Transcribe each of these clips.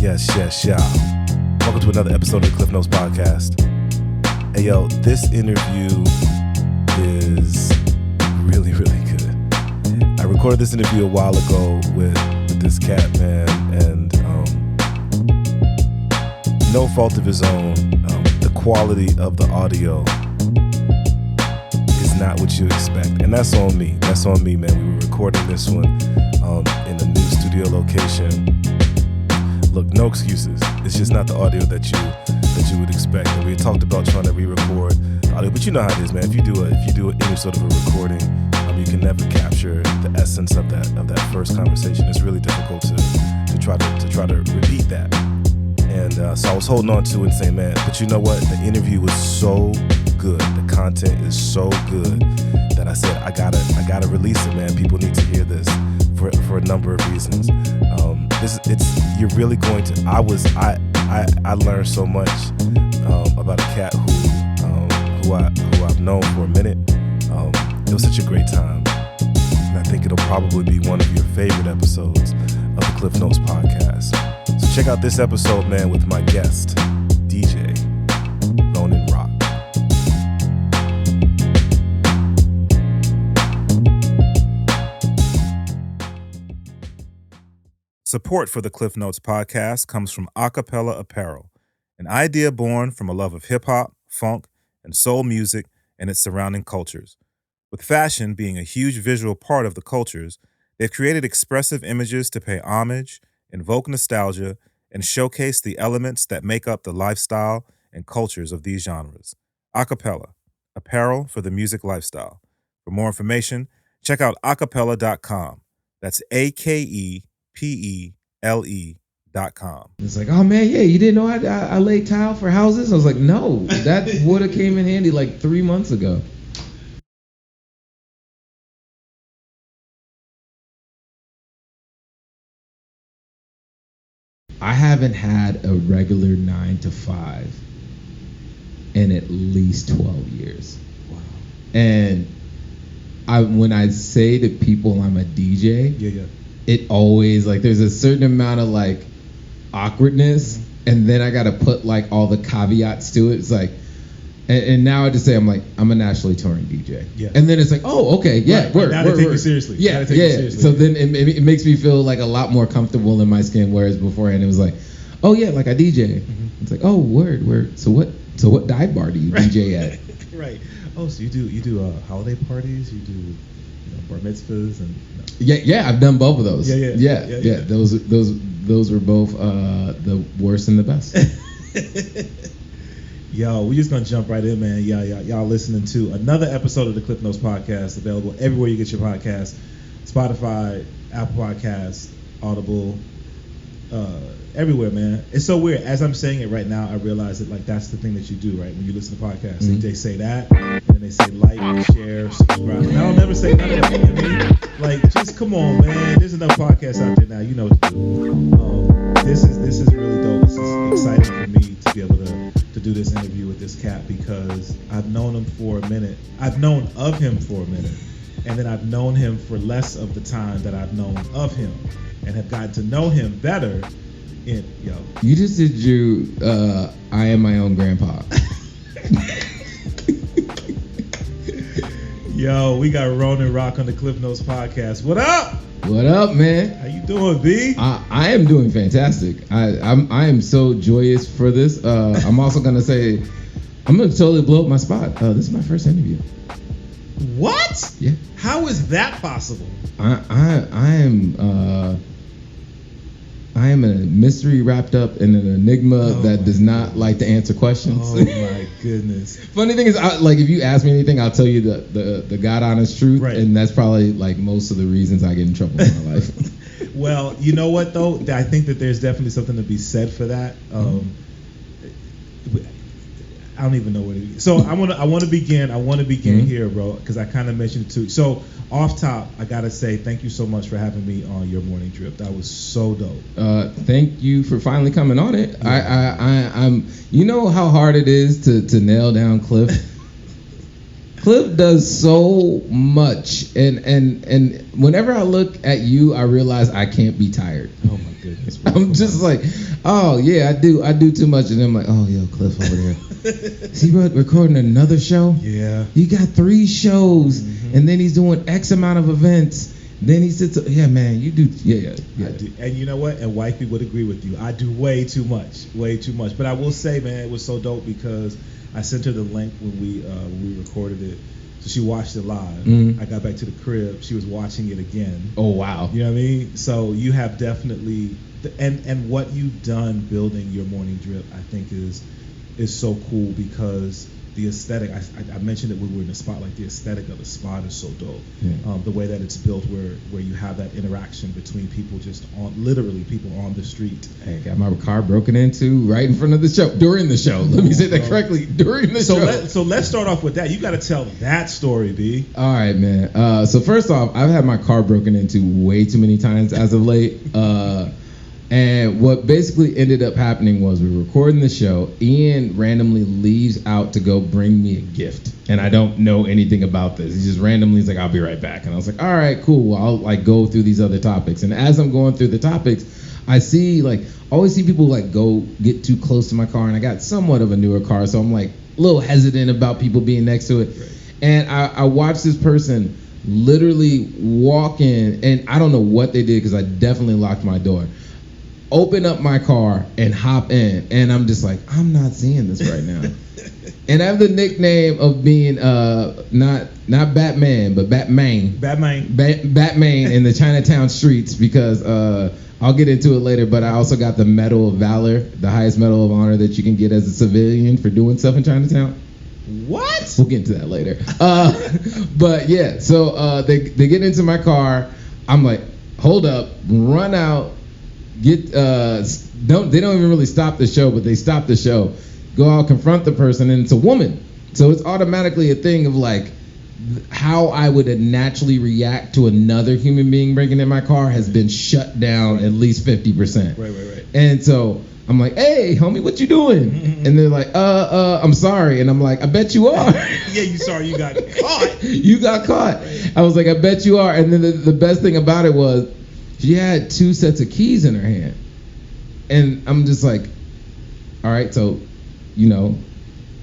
Yes, y'all. Welcome to another episode of the Klyph Notes podcast. Hey, yo, this interview is really, really good. I recorded this interview a while ago with this cat, man, and no fault of his own. The quality of the audio is not what you expect, and that's on me. That's on me, man. We were recording this one in a new studio location. Look, no excuses. It's just not the audio that you would expect. And we had talked about trying to re-record the audio, but you know how it is, man. If you do any sort of a recording, you can never capture the essence of that first conversation. It's really difficult to try to repeat that. And so I was holding on to it and saying, man, but you know what? The interview was so good. The content is so good that I said I gotta release it, man. People need to hear this for a number of reasons. You're really going to. I learned so much about a cat who I've known for a minute. It was such a great time, and I think it'll probably be one of your favorite episodes of the Klyph Notes podcast. So check out this episode, man, with my guest, DJ Ronin Roc. Support for the Klyph Notes podcast comes from Akepele Apparel, an idea born from a love of hip-hop, funk, and soul music and its surrounding cultures. With fashion being a huge visual part of the cultures, they've created expressive images to pay homage, invoke nostalgia, and showcase the elements that make up the lifestyle and cultures of these genres. Akepele, apparel for the music lifestyle. For more information, check out akepele.com. That's AKEPELE.com. It's like, oh man, yeah, you didn't know I laid tile for houses? I was like, no, that would have came in handy like 3 months ago. I haven't had a regular 9 to 5 in at least 12 years. Wow. And when I say to people I'm a DJ, it always, like, there's a certain amount of like awkwardness, and then I gotta put like all the caveats to it. It's like, and now I just say I'm a nationally touring DJ. Yeah. And then it's like, oh, okay, yeah, right. Now they take you seriously. Yeah. So then it makes me feel like a lot more comfortable in my skin. Whereas beforehand it was like, oh yeah, like I DJ. Mm-hmm. It's like, oh, word. So what dive bar do you DJ at? Right. Oh, so you do holiday parties? You do bar mitzvahs and. Yeah, I've done both of those. Yeah. Those were both the worst and the best. Yo, we're just gonna jump right in, man. Y'all listening to another episode of the Klyph Notes podcast, available everywhere you get your podcasts: Spotify, Apple Podcasts, Audible, everywhere, man. It's so weird. As I'm saying it right now, I realize that like that's the thing that you do, right? When you listen to podcasts, they say that, and then they say like, share, subscribe. And I don't never say none of that. You know what I mean? Like, just come on, man. There's enough podcasts out there now. You know what to do. This is really dope. This is exciting for me to be able to do this interview with this cat because I've known him for a minute. I've known of him for a minute, and then I've known him for less of the time that I've known of him, and have gotten to know him better. You just did I am my own grandpa. Yo, we got Ronin Roc on the Klyph Notes podcast. What up? What up, man? How you doing, B? I am doing fantastic. I am so joyous for this. I'm also gonna say I'm gonna totally blow up my spot. This is my first interview. What? Yeah. How is that possible? I am a mystery wrapped up in an enigma that does not like to answer questions. Oh my goodness. Funny thing is, if you ask me anything, I'll tell you the God honest truth, right. And that's probably like most of the reasons I get in trouble in my life. Well, you know what though? I think that there's definitely something to be said for that. I don't even know where to begin. So I want to begin here, bro, because I kind of mentioned it too. So off top, I gotta say thank you so much for having me on your morning drip. That was so dope. Thank you for finally coming on it. Yeah. I'm. You know how hard it is to nail down Klyph. Klyph does so much, and whenever I look at you, I realize I can't be tired. Oh my goodness. Bro. I'm just like, oh yeah, I do too much, and then I'm like, oh yo, Klyph over there. Is he recording another show? Yeah. You got 3 shows, and then he's doing X amount of events. Then he sits, yeah, man, you do, yeah. I do. And you know what? And wifey would agree with you. I do way too much. But I will say, man, it was so dope because I sent her the link when we recorded it. So she watched it live. I got back to the crib. She was watching it again. Oh, wow. You know what I mean? So you have definitely, and what you've done building your morning drip, I think is so cool because the aesthetic, I mentioned it when we were in the spot, like the aesthetic of the spot is so dope. Yeah. The way that it's built where you have that interaction between people literally people on the street. Hey, got my car broken into right in front of the show, during the show. Let me say that correctly, during the show. So let's start off with that. You got to tell that story, B. All right, man. So first off, I've had my car broken into way too many times as of late. And what basically ended up happening was we were recording the show. Ian randomly leaves out to go bring me a gift. And I don't know anything about this. He just randomly is like, I'll be right back. And I was like, all right, cool. Well, I'll like go through these other topics. And as I'm going through the topics, I see always see people like go get too close to my car. And I got somewhat of a newer car. So I'm like a little hesitant about people being next to it. Right. And I watched this person literally walk in. And I don't know what they did because I definitely locked my door. Open up my car and hop in, and I'm just like, I'm not seeing this right now. And I have the nickname of being not Batman, but Batman in the Chinatown streets because I'll get into it later. But I also got the Medal of Valor, the highest medal of honor that you can get as a civilian for doing stuff in Chinatown. What? We'll get into that later. But yeah, so they get into my car. I'm like, hold up, run out. They don't even really stop the show, but they stop the show, go out, confront the person, and it's a woman. So it's automatically a thing of like how I would naturally react to another human being breaking in my car has been shut down at least 50%. Right. And so I'm like, hey, homie, what you doing? And they're like, I'm sorry. And I'm like, I bet you are. Yeah, you sorry you got caught. You got caught. Right. I was like, I bet you are. And then the best thing about it was, she had 2 sets of keys in her hand. And I'm just like, all right, so,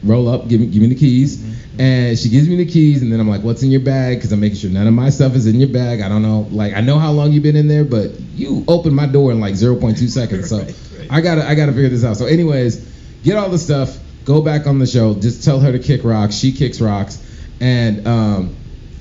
roll up, give me the keys. And she gives me the keys, and then I'm like, what's in your bag? Because I'm making sure none of my stuff is in your bag. I don't know. Like, I know how long you've been in there, but you opened my door in like 0.2 seconds. So right. I gotta figure this out. So anyways, get all the stuff, go back on the show, just tell her to kick rocks. She kicks rocks. And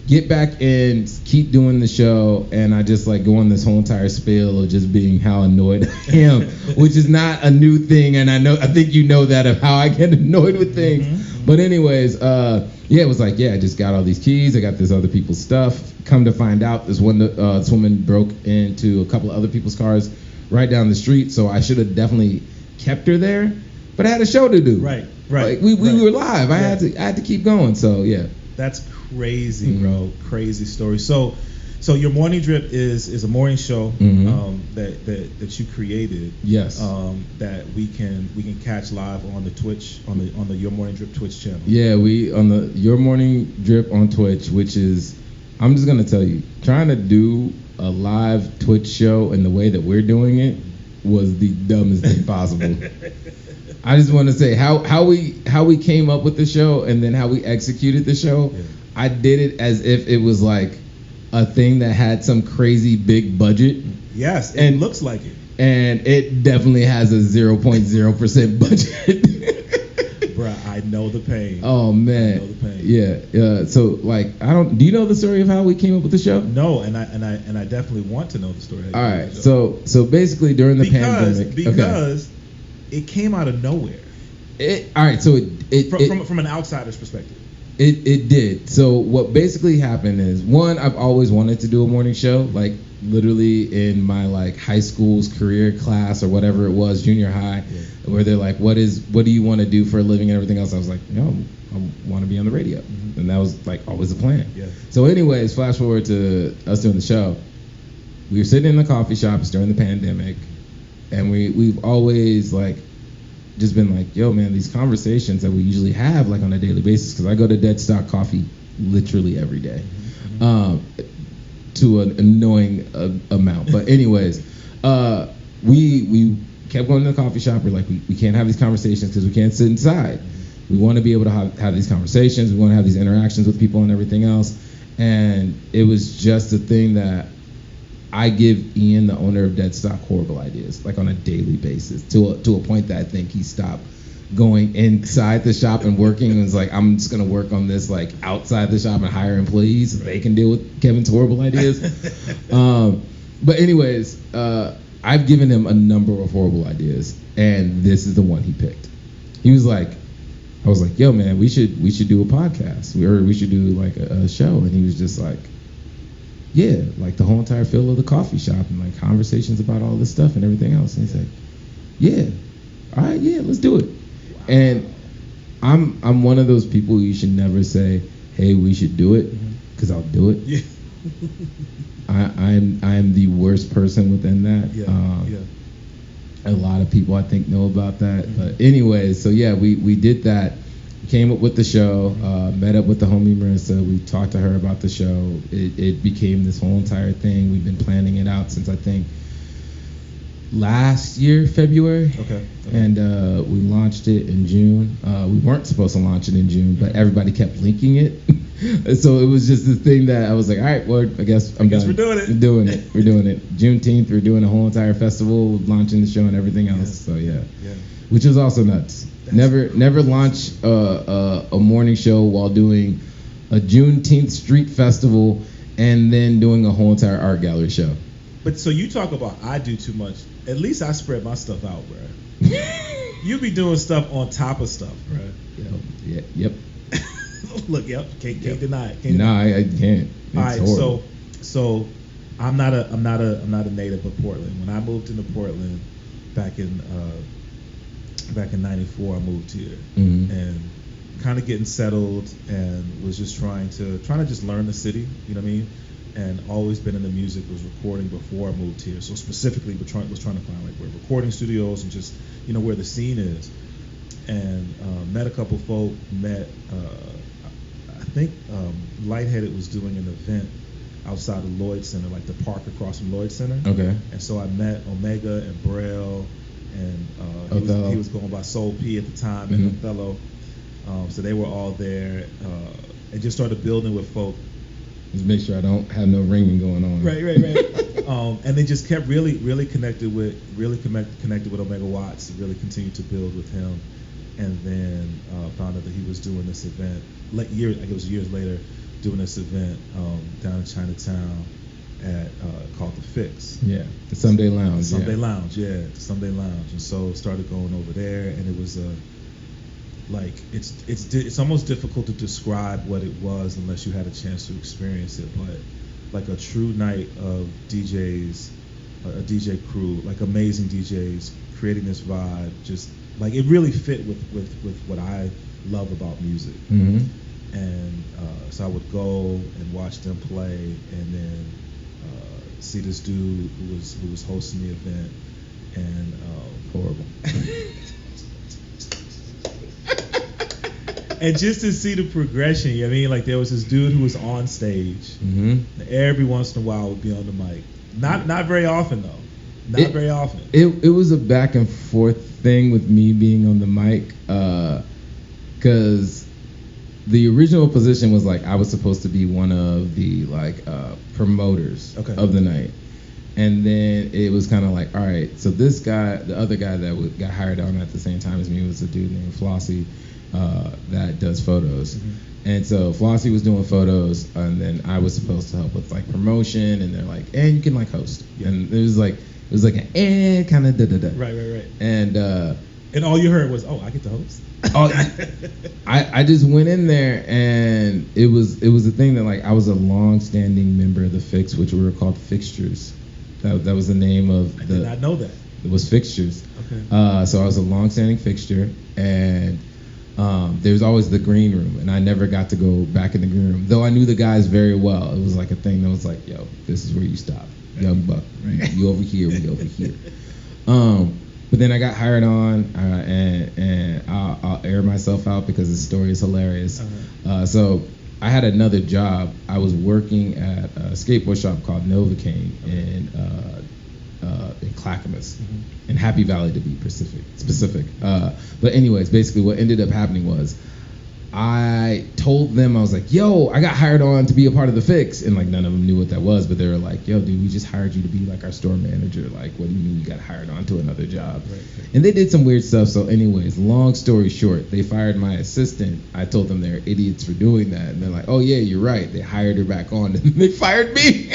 get back in, keep doing the show, and I just like go on this whole entire spiel of just being how annoyed I am, which is not a new thing, and I think you know that of how I get annoyed with things. But anyways, it was like, I just got all these keys, I got this other people's stuff. Come to find out, this woman broke into a couple of other people's cars right down the street, so I should have definitely kept her there, but I had a show to do. Right. Like, we were live. I had to keep going. So yeah. That's crazy, bro. Crazy story. So your morning drip is a morning show that you created. Yes. That we can catch live on the Twitch on the Your Morning Drip Twitch channel. Yeah, we on the Your Morning Drip on Twitch, which is, I'm just gonna tell you, trying to do a live Twitch show in the way that we're doing it was the dumbest thing possible. I just want to say how we came up with the show and then how we executed the show. Yeah. I did it as if it was like a thing that had some crazy big budget. Yes, it looks like it. And it definitely has a 0.0% budget. Bruh, I know the pain. Oh man. I know the pain. Yeah. So like, do you know the story of how we came up with the show? No, and I definitely want to know the story. All right. So basically during the pandemic, because it came out of nowhere. All right. So it from an outsider's perspective. It did. So what basically happened is, one, I've always wanted to do a morning show, like literally in my like high school's career class or whatever it was, junior high, where they're like, what do you want to do for a living and everything else? I was like, I want to be on the radio. And that was like always the plan. Yeah. So anyways, flash forward to us doing the show. We were sitting in the coffee shops during the pandemic, and we've always like just been like, yo man, these conversations that we usually have like on a daily basis, because I go to Dead Stock Coffee literally every day, to an annoying amount. But anyways, we kept going to the coffee shop. We're like, we can't have these conversations because we can't sit inside. We want to be able to have these conversations. We want to have these interactions with people and everything else. And it was just a thing that I give Ian, the owner of Deadstock, horrible ideas, like on a daily basis, to a point that I think he stopped going inside the shop and working and was like, I'm just gonna work on this like outside the shop and hire employees so they can deal with Kevin's horrible ideas. But anyways, I've given him a number of horrible ideas, and this is the one he picked. He was like, I was like, yo man, we should do a podcast, or we should do like a show. And he was just like, yeah, like the whole entire feel of the coffee shop and like conversations about all this stuff and everything else. And he's like, yeah, all right, yeah, let's do it. Wow. And I'm one of those people you should never say, hey, we should do it, because I'll do it. Yeah. I'm the worst person within that. Yeah. A lot of people I think know about that. But anyways, so yeah, we did that. Came up with the show, met up with the homie Marissa. We talked to her about the show. It became this whole entire thing. We've been planning it out since I think last year, February. Okay. And we launched it in June. We weren't supposed to launch it in June, but everybody kept linking it. So it was just the thing that I was like, all right, word, I guess we're doing it. We're doing it. Juneteenth, we're doing a whole entire festival, launching the show and everything else. Yeah. So yeah. Which was also nuts. Never launch a morning show while doing a Juneteenth street festival and then doing a whole entire art gallery show. But so you talk about I do too much. At least I spread my stuff out, bro. You be doing stuff on top of stuff, bro. Yep. Look, can't deny it. I can't. It's all right, horrible. so I'm not a native of Portland. When I moved into Portland back in '94, I moved here and kind of getting settled and was just trying to just learn the city. You know what I mean? And always been into music, was recording before I moved here. So specifically, was trying to find like where recording studios and just where the scene is. And met a couple folk. I think Lightheaded was doing an event outside of Lloyd Center, like the park across from Lloyd Center. Okay. And so I met Omega and Braille, and he was going by Soul P at the time, and Othello. So they were all there, and just started building with folk. Just make sure I don't have no ringing going on. Right. And they just kept really connected with Omega Watts. Really continued to build with him, and then found out that he was doing this event. It was years later, doing this event down in Chinatown at called The Fix. Yeah, the Someday Lounge. The Someday Lounge. And so started going over there, and it was it's almost difficult to describe what it was unless you had a chance to experience it. But like a true night of DJs, a DJ crew, like amazing DJs creating this vibe. Just like it really fit with what I love about music. And so I would go and watch them play, and then see this dude who was hosting the event, and horrible. And just to see the progression, you know what I mean? Like there was this dude who was on stage. Every once in a while would be on the mic. Not very often though. Very often. It was a back and forth thing with me being on the mic, because the original position was like I was supposed to be one of the promoters of the night, and then it was kind of like, all right, so this guy, the other guy that got hired on at the same time as me was a dude named Flossie that does photos, and so Flossie was doing photos, and then I was supposed to help with like promotion, and they're like, and you can like host, and it was like an kind of da. Right. And all you heard was, oh, I get to host. I just went in there, and it was a thing that like I was a long-standing member of the Fix, which we were called Fixtures. That was the name of I did not know that. It was Fixtures. Okay. So I was a long-standing fixture, and there was always the green room, and I never got to go back in the green room, though I knew the guys very well. It was like a thing that was like, yo, this is where you stop, young buck. You over here, we over here. But then I got hired on, and I'll air myself out because the story is hilarious. So I had another job. I was working at a skateboard shop called Novocaine in Clackamas, in Happy Valley to be specific. But anyways, basically what ended up happening was I told them, I was like, yo, I got hired on to be a part of the Fix. And like none of them knew what that was, but they were like, yo, dude, we just hired you to be like our store manager. Like, what do you mean you got hired on to another job? Right. And they did some weird stuff. So anyways, long story short, they fired my assistant. I told them they're idiots for doing that. And they're like, oh yeah, you're right. They hired her back on and they fired me.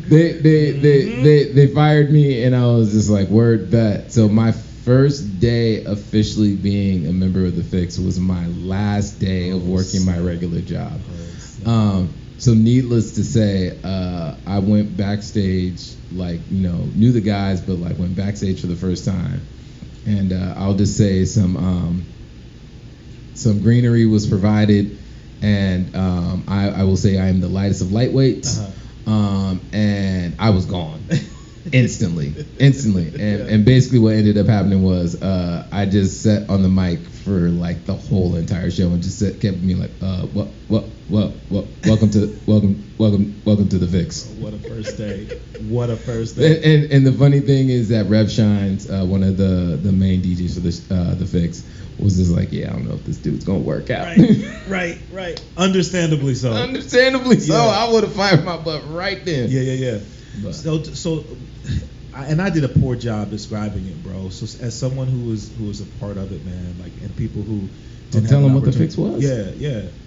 They fired me, and I was just like, word bet. So my first day officially being a member of the Fix was my last day of working my regular job. So needless to say, I went backstage, like, you know, knew the guys, but like went backstage for the first time. And I'll just say some greenery was provided, and I will say I am the lightest of lightweights. And I was gone instantly. And basically what ended up happening was I just sat on the mic for like the whole entire show and just kept me like, welcome to the Fix. What a first day. And the funny thing is that Rev Shines, one of the main DJs for the Fix, was just like, yeah, I don't know if this dude's gonna work out. Right. Understandably so. Yeah. I would have fired my butt right then. Yeah. But. So, I did a poor job describing it, bro. So as someone who was a part of it, man, like, and people who didn't tell have them an what the opportunity- Fix was.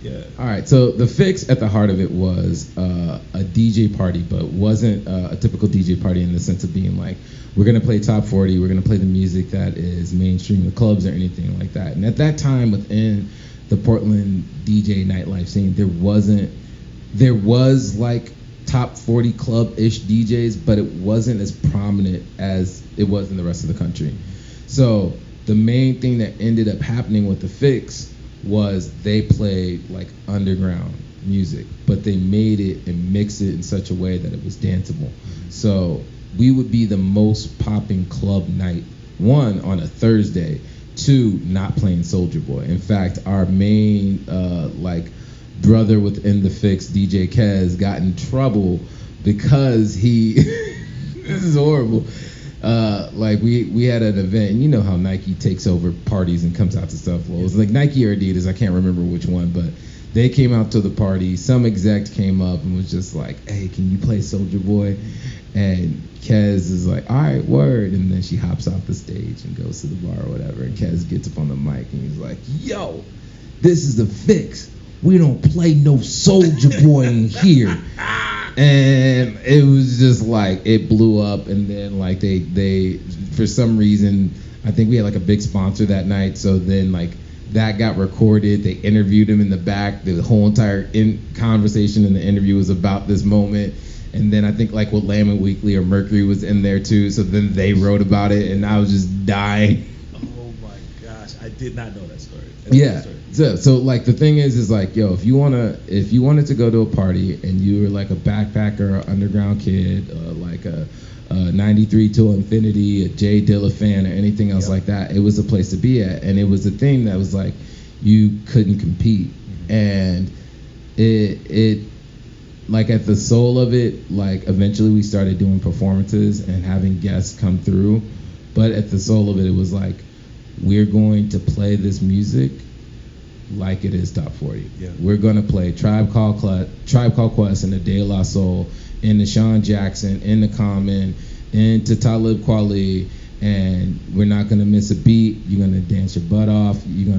Yeah. All right, so the Fix at the heart of it was a DJ party, but wasn't a typical DJ party in the sense of being like, we're going to play top 40, we're going to play the music that is mainstream, the clubs or anything like that. And at that time within the Portland DJ nightlife scene, there was like top 40 club-ish DJs, but it wasn't as prominent as it was in the rest of the country. So the main thing that ended up happening with the Fix was they played like underground music, but they made it and mixed it in such a way that it was danceable. So we would be the most popping club night, one, on a Thursday, two, not playing Soulja Boy. In fact, our main brother within the Fix, DJ Kez, got in trouble because he this is horrible. We had an event, and you know how Nike takes over parties and comes out to stuff. Well, it was like Nike or Adidas, I can't remember which one, but they came out to the party. Some exec came up and was just like, hey, can you play Soulja Boy? And Kez is like, all right, word. And then she hops off the stage and goes to the bar or whatever. And Kez gets up on the mic and he's like, yo, this is the Fix. We don't play no Soulja Boy in here. And it was just like, it blew up. And then like they for some reason, I think we had like a big sponsor that night. So then like that got recorded. They interviewed him in the back. The whole entire conversation in the interview was about this moment. And then I think like with Lamb Weekly or Mercury was in there too. So then they wrote about it, and I was just dying. Oh my gosh, I did not know that story. So like the thing is like, yo, if you wanted to go to a party and you were like a backpacker or underground kid, like a 93 to Infinity, a Jay Dilla fan, or anything else like that, it was a place to be at. And it was a thing that was like, you couldn't compete. Mm-hmm. And it like at the soul of it, like eventually we started doing performances and having guests come through. But at the soul of it, it was like, we're going to play this music like it is top 40. Yeah. We're going to play Tribe Called Quest and the De La Soul, into Sean Jackson, into Common, into Talib Kweli, and we're not going to miss a beat. You're going to dance your butt off. You're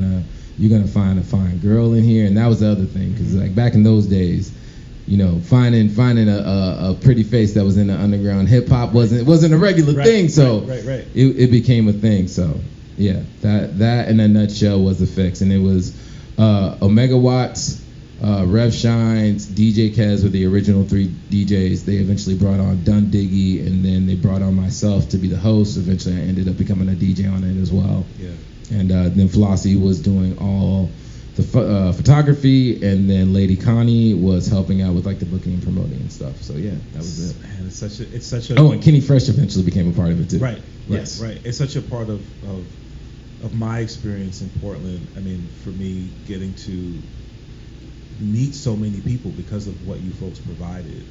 going to find a fine girl in here. And that was the other thing, because like back in those days, you know, finding a pretty face that was in the underground hip hop wasn't a regular thing. So it became a thing. So yeah, that in a nutshell was the Fix. And it was Omega Watts, Rev Shines, DJ Kez were the original three DJs. They eventually brought on Dun Diggy, and then they brought on myself to be the host. Eventually I ended up becoming a DJ on it as well. Yeah. And then Flossie was doing all the photography, and then Lady Connie was helping out with like the booking and promoting and stuff. So yeah, that was it. Man, it's such a. Oh, and Kenny Fresh eventually became a part of it too. Right. Yes. Right. It's such a part of my experience in Portland. I mean, for me, getting to meet so many people because of what you folks provided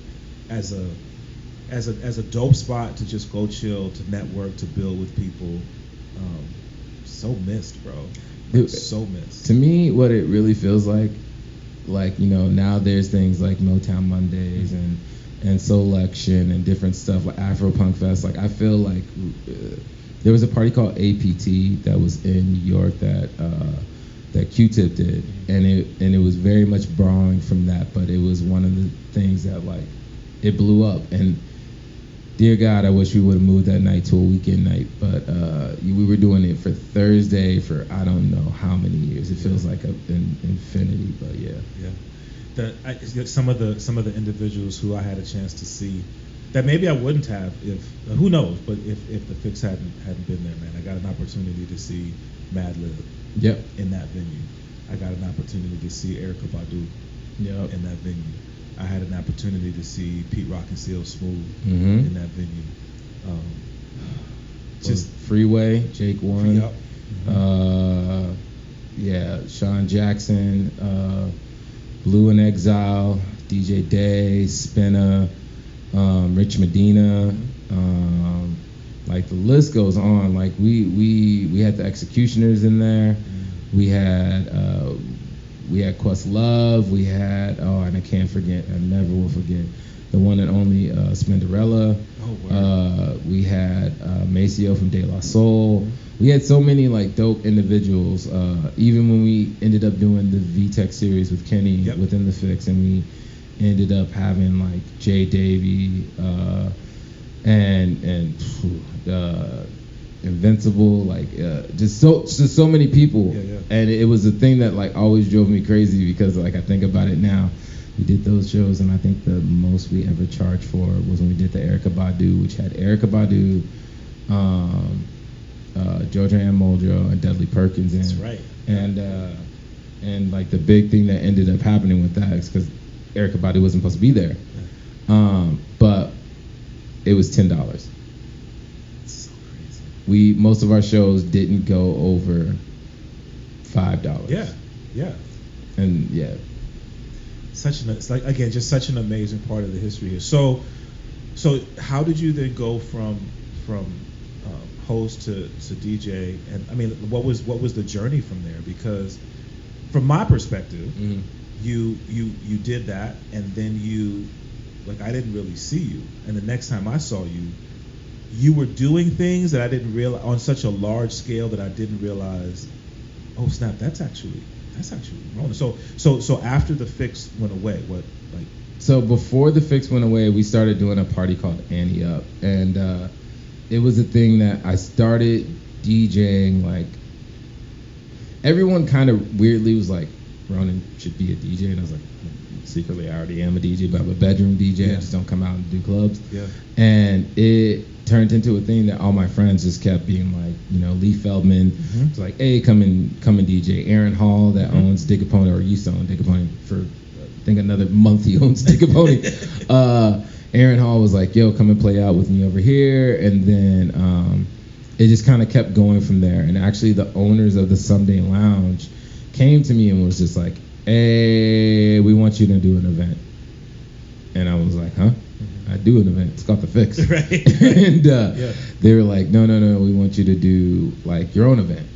as as a dope spot to just go chill, to network, to build with people. So missed, bro. So missed. To me, what it really feels like now there's things like Motown Mondays and Solection and different stuff like Afro Punk Fest. Like I feel like there was a party called APT that was in New York that Q-Tip did, and it was very much borrowing from that, but it was one of the things that like it blew up. And dear God, I wish we would have moved that night to a weekend night, but we were doing it for Thursday for I don't know how many years. It feels like an infinity, but yeah. Some of the individuals who I had a chance to see that maybe I wouldn't have if who knows, but if the Fix hadn't been there, man. I got an opportunity to see Madlib in that venue. I got an opportunity to see Erykah Badu in that venue. I had an opportunity to see Pete Rock and CL Smooth in that venue. Just Freeway, Jake One, Sean Jackson, Blue in Exile, DJ Day, Spinna, Rich Medina, like the list goes on. Like we had the Executioners in there. We had Questlove. We had and I can't forget. I never will forget the one and only Spinderella. We had Maceo from De La Soul. We had so many like dope individuals. Even when we ended up doing the VTech series with Kenny within the Fix, and we ended up having like Jay Davy and Invincible, like just so many people. And it was a thing that like always drove me crazy because like I think about it now. We did those shows, and I think the most we ever charged for was when we did the Erykah Badu, which had Erykah Badu, Jojo Ann Muldrow, and Dudley Perkins in. That's right. And like the big thing that ended up happening with that is because Erykah Badu wasn't supposed to be there, but it was $10. It's so crazy. Most of our shows didn't go over $5. Yeah. And yeah. It's like again, just such an amazing part of the history here. So how did you then go from host to DJ? And I mean, what was the journey from there? Because from my perspective, you did that, and then I didn't really see you. And the next time I saw you, you were doing things that I didn't realize on such a large scale that I didn't realize. Oh snap! That's actually Ronin. So after the Fix went away, So before the Fix went away, we started doing a party called Annie Up, and it was a thing that I started DJing. Like everyone kind of weirdly was like, Ronin should be a DJ, and I was like, secretly I already am a DJ, but I'm a bedroom DJ. I just don't come out and do clubs. And it turned into a thing that all my friends just kept being like, Lee Feldman was like, hey, come and DJ. Aaron Hall that owns Digapony, or used to own Digapony for I think another month he owns Digapony. Aaron Hall was like, yo, come and play out with me over here. And then it just kind of kept going from there. And actually the owners of the Someday Lounge came to me and was just like, hey, we want you to do an event. And I was like, huh? I do an event. It's called The Fix. Right. And they were like, no, we want you to do like your own event.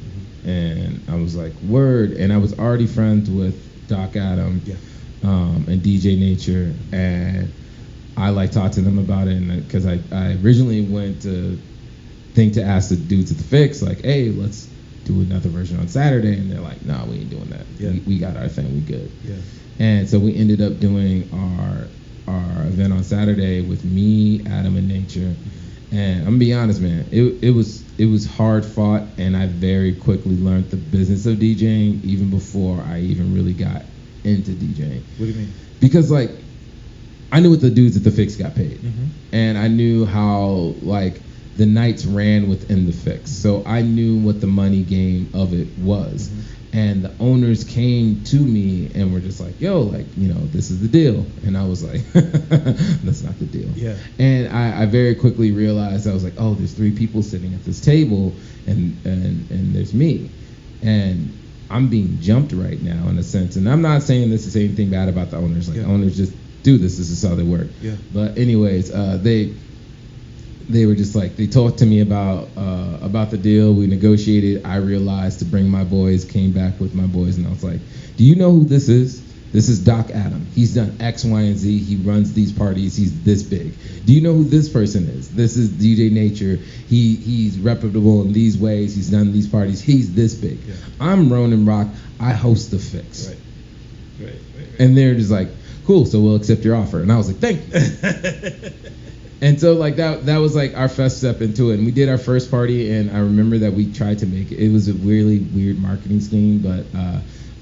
And I was like, word. And I was already friends with Doc Adam and DJ Nature, and I like talked to them about it, and because I originally went to ask the dudes at The Fix, like, hey, let's do another version on Saturday, and they're like, nah, we ain't doing that. We got our thing, we good. And so we ended up doing our event on Saturday with me, Adam, and Nature. And I'm gonna be honest, man, it was hard fought, and I very quickly learned the business of DJing even before I even really got into DJing. What do you mean? Because like I knew what the dudes at The Fix got paid, and I knew how like the nights ran within The Fix, so I knew what the money game of it was. And the owners came to me and were just like, yo, like, this is the deal. And I was like, that's not the deal. And I very quickly realized, I was like, oh, there's 3 people sitting at this table, and there's me. And I'm being jumped right now in a sense. And I'm not saying this is anything bad about the owners. Like, the owners just do this. This is how they work. Yeah. But anyways, they were just like, they talked to me about the deal. We negotiated. I realized to bring my boys, came back with my boys, and I was like, do you know who this is? This is Doc Adam. He's done X, Y, and Z. He runs these parties. He's this big. Do you know who this person is? This is DJ Nature. He's reputable in these ways. He's done these parties. He's this big. Yeah. I'm Ronin Roc. I host the Fix. Right. And they're just like, cool, so we'll accept your offer. And I was like, thank you. And so like that was like our first step into it. And we did our first party, and I remember that we tried to make it. It was a really weird marketing scheme, but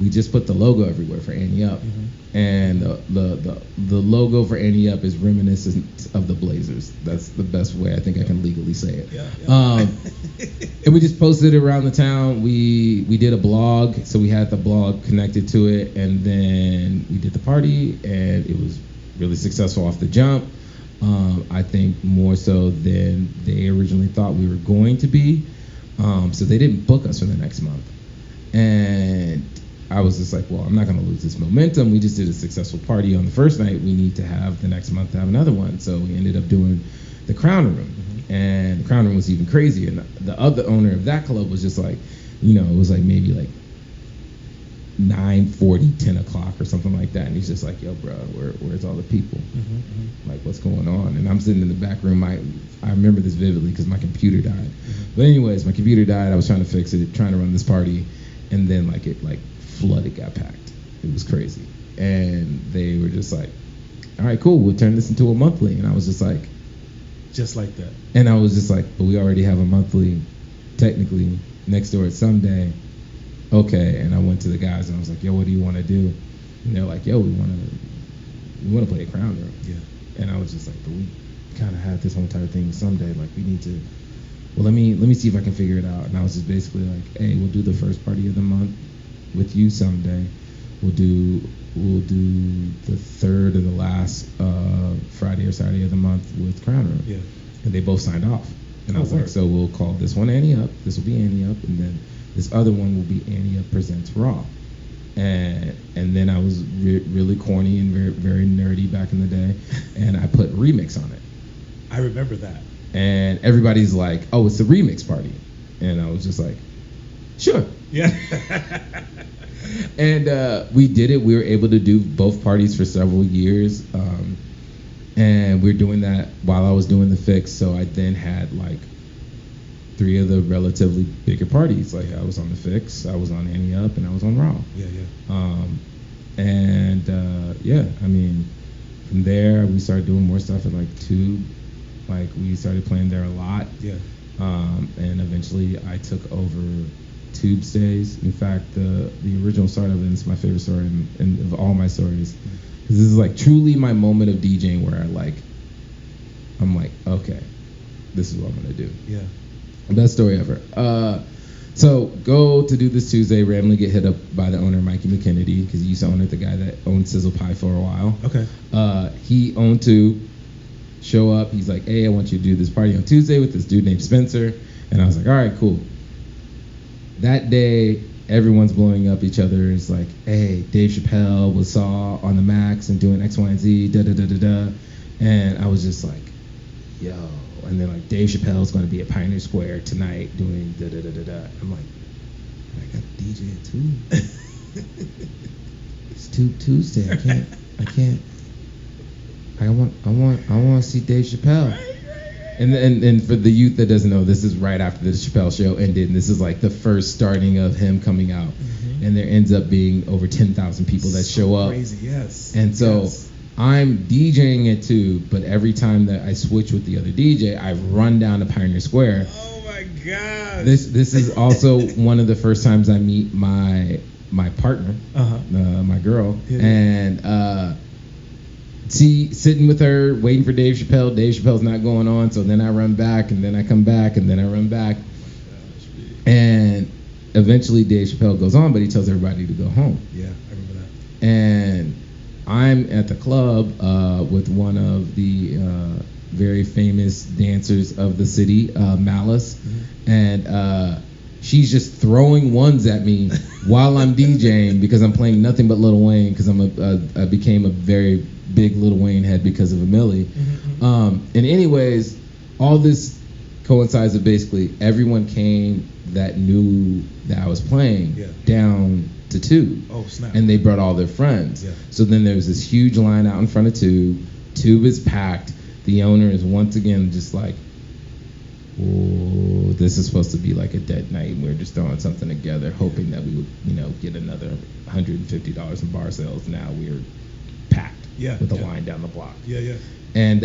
we just put the logo everywhere for Annie Up. Mm-hmm. And the logo for Annie Up is reminiscent of the Blazers. That's the best way I think I can legally say it. Yeah. And we just posted it around the town. We did a blog, so we had the blog connected to it, and then we did the party, and it was really successful off the jump. I think more so than they originally thought we were going to be. So they didn't book us for the next month. And I was just like, well, I'm not going to lose this momentum. We just did a successful party on the first night. We need to have the next month to have another one. So we ended up doing the Crown Room. Mm-hmm. And the Crown Room was even crazier. And the other owner of that club was just like, it was like maybe like 9:40, 10 o'clock or something like that. And he's just like, yo, bro, where's all the people? Mm-hmm. Like, what's going on? And I'm sitting in the back room. I remember this vividly because my computer died. Mm-hmm. But anyways, my computer died. I was trying to fix it, trying to run this party. And then it flooded, got packed. It was crazy. And they were just like, all right, cool, we'll turn this into a monthly. And I was just like, just like that. And I was just like, but we already have a monthly, technically, next door at Someday. Okay. And I went to the guys and I was like, yo, what do you want to do? And they're like, yo, we want to play a Crown Room. Yeah. And I was just like, but we kind of had this whole entire thing Someday. Like, we need to, well, let me see if I can figure it out. And I was just basically like, hey, we'll do the first party of the month with you Someday. We'll do the third or the last Friday or Saturday of the month with Crown Room. Yeah. And they both signed off. And I was like, so we'll call this one Annie Up. This will be Annie Up, and then this other one will be Annie Up Presents Raw. And then I was really corny and very, very nerdy back in the day, and I put remix on it. I remember that. And everybody's like, oh, it's a remix party. And I was just like, sure. Yeah. And we did it. We were able to do both parties for several years. And we were doing that while I was doing the Fix. So I then had 3 of the relatively bigger parties. Like, I was on the Fix, I was on Annie Up, and I was on Raw. Yeah. I mean, from there we started doing more stuff at Tube. We started playing there a lot. Yeah. And eventually I took over Tube stays. In fact, the original start of it is my favorite story of all my stories. Because this is truly my moment of DJing where I'm like, okay, this is what I'm gonna do. Yeah. Best story ever. So go to do this Tuesday, randomly get hit up by the owner, Mikey McKennedy, because he used to own it, the guy that owned Sizzle Pie for a while. Okay. He owned Tube. Show up, he's like, hey, I want you to do this party on Tuesday with this dude named Spencer. And I was like, all right, cool. That day, everyone's blowing up each other. It's like, hey, Dave Chappelle saw on the Max and doing X, Y, and Z, da-da-da-da-da. And I was just like, yo. And then Dave Chappelle's going to be at Pioneer Square tonight doing da-da-da-da-da. I'm like, I got DJ at Tube. It's Tube Tuesday. I can't. I want to see Dave Chappelle. Right. And for the youth that doesn't know, this is right after the Chappelle show ended, and this is the first starting of him coming out. Mm-hmm. And there ends up being over 10,000 people that show up. Crazy, yes. And so I'm DJing at Tube, but every time that I switch with the other DJ, I run down to Pioneer Square. Oh my God. This is also one of the first times I meet my partner, my girl, and sitting with her, waiting for Dave Chappelle. Dave Chappelle's not going on, so then I run back, and then I come back, and then I run back. And eventually Dave Chappelle goes on, but he tells everybody to go home. Yeah, I remember that. And I'm at the club with one of the very famous dancers of the city, Malice. Mm-hmm. And she's just throwing ones at me while I'm DJing because I'm playing nothing but Lil Wayne because I became a very big Lil Wayne head because of a Millie. And anyways, all this coincides with basically everyone came that knew that I was playing down to Tube. Oh, snap. And they brought all their friends. Yeah. So then there was this huge line out in front of Tube. Tube is packed. The owner is once again just like, oh, this is supposed to be like a dead night. We're just throwing something together, hoping that we would, get another $150 in bar sales. Now we're packed with a line down the block. And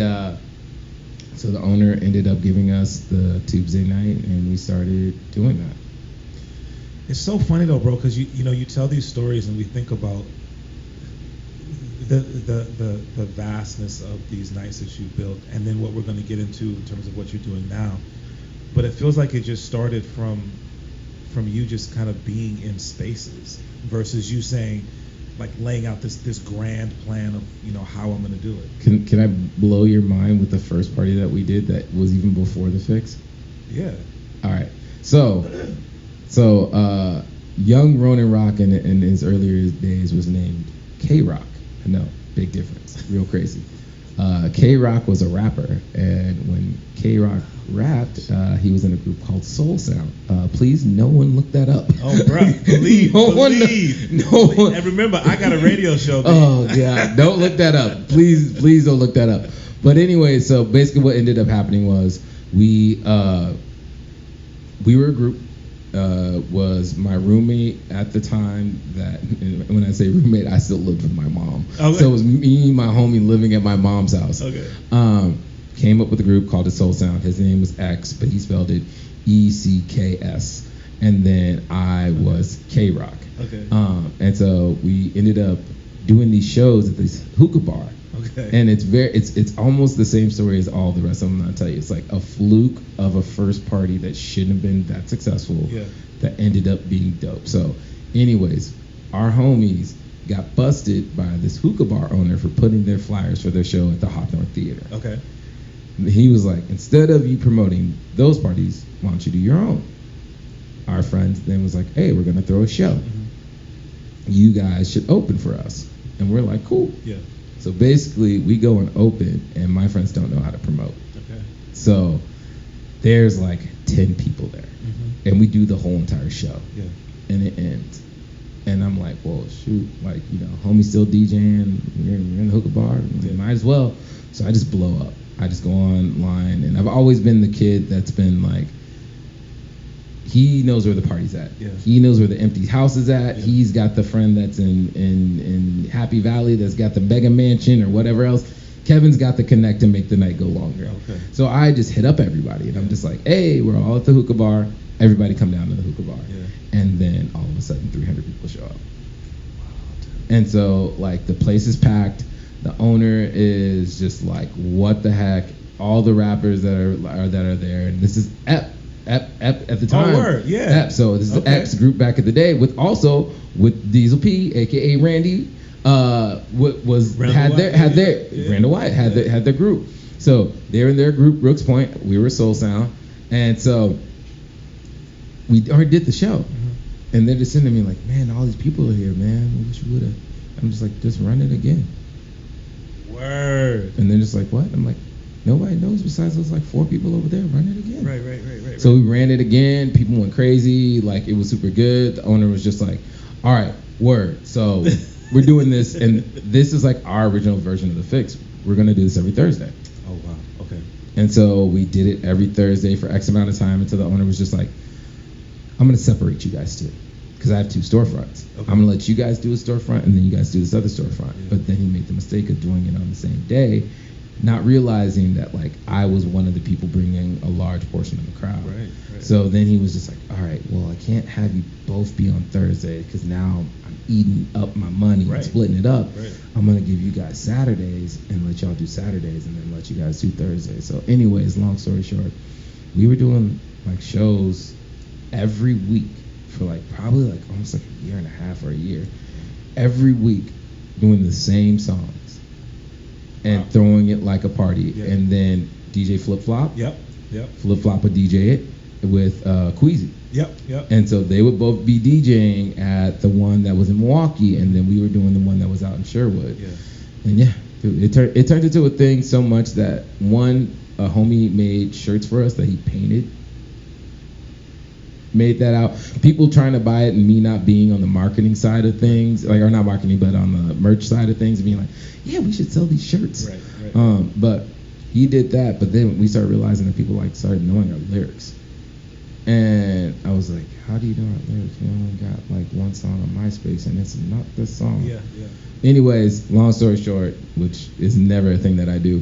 so the owner ended up giving us the Tuesday night, and we started doing that. It's so funny though, bro, because you tell these stories, and we think about the vastness of these nights that you built, and then what we're going to get into in terms of what you're doing now. But it feels like it just started from you just kind of being in spaces versus you saying, like, laying out this grand plan of how I'm going to do it. Can I blow your mind with the first party that we did that was even before the fix? Yeah. All right. So young Ronin Roc in his earlier days was named K-Roc. I know, big difference, real crazy. K-Roc was a rapper, and when K-Roc rapped, he was in a group called Soul Sound. Please, no one look that up. Oh, bro, believe. And remember, I got a radio show. Man. Oh, yeah, don't look that up. Please don't look that up. But anyway, so basically what ended up happening was we were a group. Was my roommate at the time that, and when I say roommate, I still lived with my mom. Okay. So it was me, my homie, living at my mom's house. Okay. Came up with a group called the Soul Sound. His name was X, but he spelled it ECKS. And then I was K-Roc. Okay. And so we ended up doing these shows at this hookah bar. Okay. And it's almost the same story as all the rest of them. I'll tell you, it's like a fluke of a first party that shouldn't have been that successful. That ended up being dope. So, anyways, our homies got busted by this hookah bar owner for putting their flyers for their show at the Hawthorne Theater. Okay. He was like, instead of you promoting those parties, why don't you do your own? Our friends then was like, hey, we're gonna throw a show. You guys should open for us. And we're like, cool. Yeah. So basically, we go and open, and my friends don't know how to promote. Okay. So there's like 10 people there, and we do the whole entire show. Yeah. And it ends. And I'm like, well, shoot, like, homie's still DJing, we're in the hookah bar, might as well. So I just blow up. I just go online, and I've always been the kid that's been like, he knows where the party's at. Yeah. He knows where the empty house is at. Yeah. He's got the friend that's in Happy Valley that's got the mega mansion or whatever else. Kevin's got the connect to make the night go longer. Okay. So I just hit up everybody, and I'm just like, hey, we're all at the hookah bar. Everybody come down to the hookah bar. Yeah. And then all of a sudden, 300 people show up. Wow. And so, like, the place is packed. The owner is just like, what the heck? All the rappers that are there, and this is Ep at the time. Oh, word, yeah. Ep. So this is the X group back in the day with Diesel P, aka Randy. Randall Wyatt had their group. So they're in their group, Brooks Point. We were Soul Sound, and so we already did the show. And they're just sitting to me like, man, all these people are here, man. We wish we would have. I'm just like, just run it again. Word. And they're just like, what? I'm like, nobody knows besides those like 4 people over there. Run it again. Right. So we ran it again. People went crazy. Like, it was super good. The owner was just like, all right, word. So we're doing this, and this is like our original version of the fix. We're gonna do this every Thursday. Oh wow. Okay. And so we did it every Thursday for X amount of time until the owner was just like, I'm gonna separate you guys two, because I have 2 storefronts. Okay. I'm gonna let you guys do a storefront, and then you guys do this other storefront. Yeah. But then he made the mistake of doing it on the same day, not realizing that like I was one of the people bringing a large portion of the crowd. Right. So then he was just like, all right, well, I can't have you both be on Thursday because now I'm eating up my money and splitting it up. Right. I'm gonna give you guys Saturdays and let y'all do Saturdays, and then let you guys do Thursdays. So anyways, long story short, we were doing like shows every week for like probably like almost like a year and a half or a year, every week doing the same songs and throwing it like a party. And then DJ Flip Flop. Yep. Flip Flop would DJ it, with Queasy. Yep. And so they would both be DJing at the one that was in Milwaukee, and then we were doing the one that was out in Sherwood. Yeah. And yeah, dude, it turned into a thing so much that a homie made shirts for us that he painted. Made that out. People trying to buy it and me not being on the marketing side of things, like, or not marketing, but on the merch side of things, and being like, yeah, we should sell these shirts. Right. But he did that, but then we started realizing that people like started knowing our lyrics. And I was like, how do you know our lyrics? We only got like one song on MySpace, and it's not this song. Yeah. Anyways, long story short, which is never a thing that I do,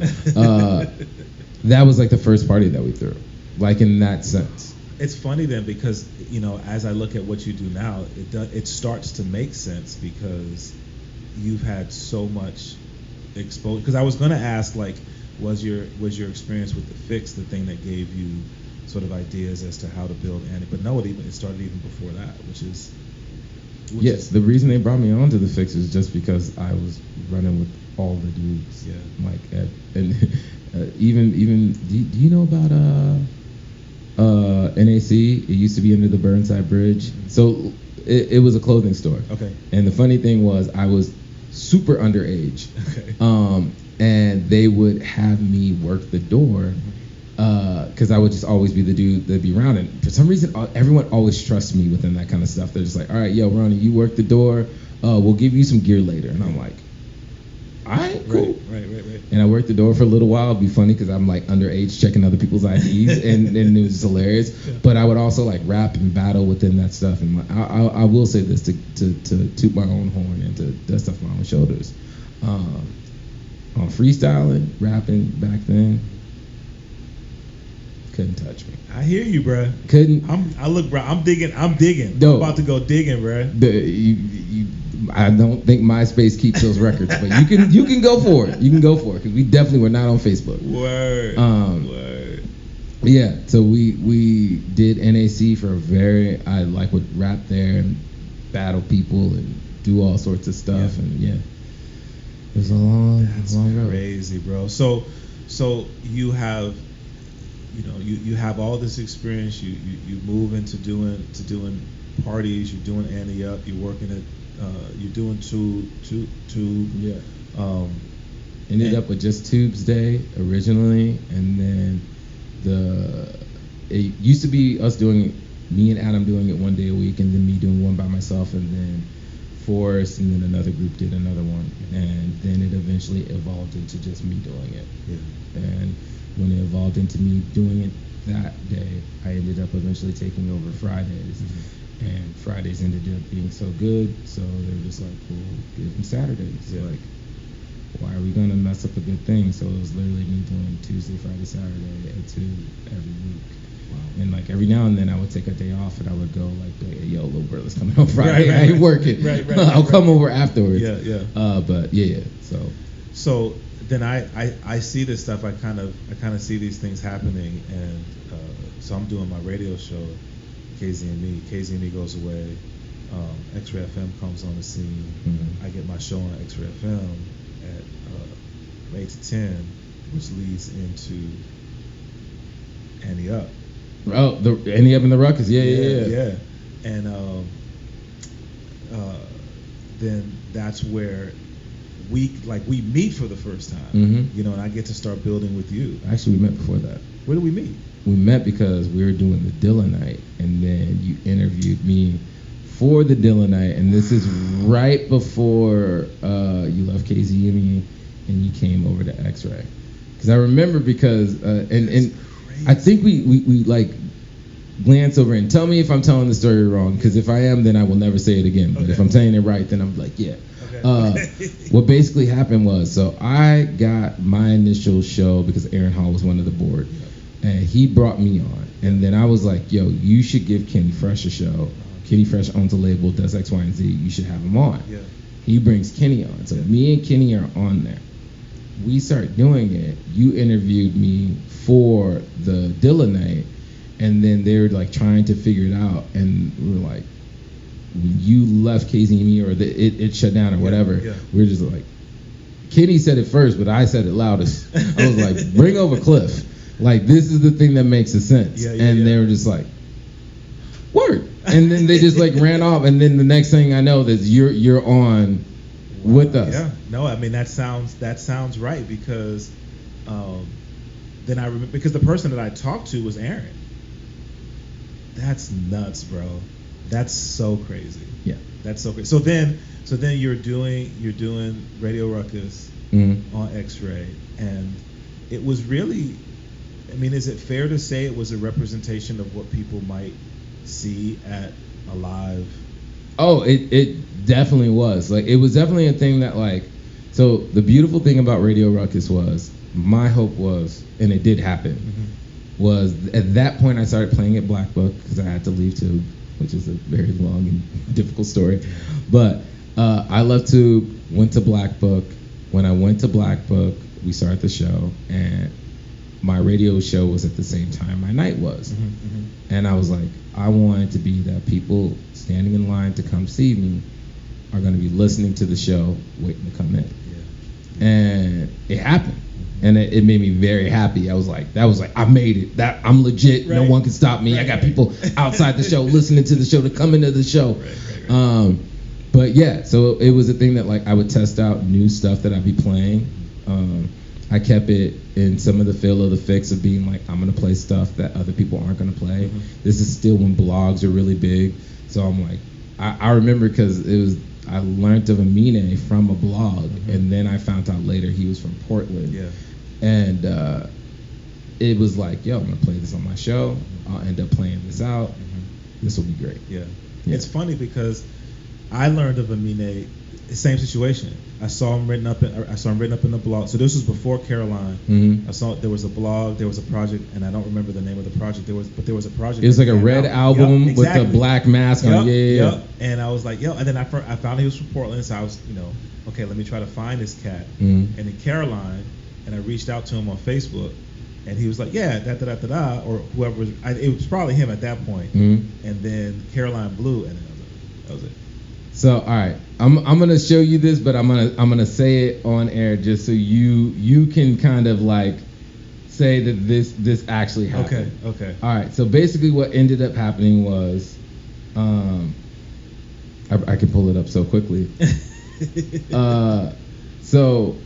that was like the first party that we threw, like in that sense. It's funny then because, you know, as I look at what you do now, it starts to make sense because you've had so much exposure. Because I was going to ask, like, was your experience with the Fix the thing that gave you sort of ideas as to how to build Annie? But no, it started even before that, which is the reason they brought me on to the Fix is just because I was running with all the dudes. Yeah. Like, even do you know about NAC? It used to be under the Burnside Bridge. So it was a clothing store. Okay. And the funny thing was I was super underage. Okay. And they would have me work the door because I would just always be the dude that'd be around. And for some reason, everyone always trusts me within that kind of stuff. They're just like, all right, yo, Ronnie, you work the door. We'll give you some gear later. And I'm like, all right, cool. Right. And I worked the door for a little while. It'd be funny because I'm like underage checking other people's IDs, and it was just hilarious. But I would also like rap and battle within that stuff. And I will say this to toot my own horn and to dust off my own shoulders. On freestyling, rapping back then, couldn't touch me. I hear you, bruh. Couldn't. I'm digging. No. I'm about to go digging, bruh. I don't think MySpace keeps those records, but you can go for it. You can go for it because we definitely were not on Facebook. Word. Yeah, so we did NAC for I like would rap there and battle people and do all sorts of stuff, and yeah, it was a long road. Crazy, bro. So you have, you have all this experience. You move into doing parties. You're doing Annie Up. You're working at. You're doing tube. Yeah. Ended up with just Tubes Day originally, and then it used to be us doing, me and Adam doing it one day a week, and then me doing one by myself, and then Forrest, and then another group did another one, and then it eventually evolved into just me doing it. Yeah. And when it evolved into me doing it that day, I ended up eventually taking over Fridays. Mm-hmm. And Fridays ended up being so good, so they were just like, well, give them Saturdays. Yeah. Like, why are we going to mess up a good thing? So it was literally me doing Tuesday, Friday, Saturday at 2 every week. Wow. And like every now and then I would take a day off and I would go like, hey, yo, little brother's coming on Friday. I ain't working. Right. I'll come over afterwards. Yeah. But yeah. So then I see this stuff. I kind of see these things happening, and so I'm doing my radio show. KZME goes away. XRAY FM comes on the scene. Mm-hmm. I get my show on XRAY FM at 8 to 10, which leads into Annie Up. Oh, the Annie Up in the Ruckus, yeah. And then that's where we meet for the first time. Mm-hmm. And I get to start building with you. Actually, we met before that. Where did we meet? We met because we were doing the Dilla night, and then you interviewed me for the Dilla night, and this is right before you left KZME and you came over to XRAY. Because I remember and I think we like glance over and tell me if I'm telling the story wrong, because if I am, then I will never say it again. But if I'm saying it right, then I'm like, yeah. Okay. What basically happened was, so I got my initial show because Aaron Hall was one of the board. And he brought me on, and then I was like, yo, you should give Kenny Fresh a show. Kenny Fresh owns a label, does X, Y, and Z. You should have him on. Yeah. He brings Kenny on. So me and Kenny are on there. We start doing it. You interviewed me for the Dilla night, and then they were like trying to figure it out, and we were like, when you left KZME or it shut down or whatever, we were just like, Kenny said it first, but I said it loudest. I was like, bring over Klyph. Like, this is the thing that makes a sense. And they were just like, word. And then they just like ran off. And then the next thing I know is you're on with us. Yeah. No, I mean, that sounds right, because then I remember, because the person that I talked to was Aaron. That's nuts, bro. That's so crazy. Yeah. That's so crazy. So then you're doing Radio Ruckus on XRAY, and it was really, I mean, is it fair to say it was a representation of what people might see at a live? Oh, it definitely was. Like, it was definitely a thing that, like, so the beautiful thing about Radio Ruckus was, my hope was, and it did happen, was at that point I started playing at Black Book because I had to leave too, which is a very long and difficult story. But I went to Black Book. When I went to Black Book, we started the show, and my radio show was at the same time my night was. And I was like, I wanted to be that people standing in line to come see me are going to be listening to the show, waiting to come in. And it happened. And it made me very happy. I was like, I made it. That I'm legit. No one can stop me. I got people outside the show listening to the show to come into the show. But yeah, so it was a thing that, like, I would test out new stuff that I'd be playing. I kept it in some of the feel of the fix of being like, I'm gonna play stuff that other people aren't gonna play. This is still when blogs are really big. So I'm like, I remember because I learned of Amine from a blog, and then I found out later he was from Portland. Yeah. And it was like, yo, I'm gonna play this on my show. I'll end up playing this out. This will be great. Yeah. It's funny because I learned of Amine, same situation. I saw him written up in the blog. So this was before Caroline. I saw there was a blog, there was a project, and I don't remember the name of the project. There was a project. It was like a red album with the black mask on. Yeah. And I was like, yo. And then I found he was from Portland, so I was, okay, let me try to find this cat. And then Caroline, and I reached out to him on Facebook, and he was like, yeah, da or whoever was. It was probably him at that point. And then Caroline blew, and then that was it. So, all right, I'm gonna show you this, but I'm gonna say it on air just so you can kind of like say that this actually happened. Okay. All right. So basically, what ended up happening was, I can pull it up so quickly. So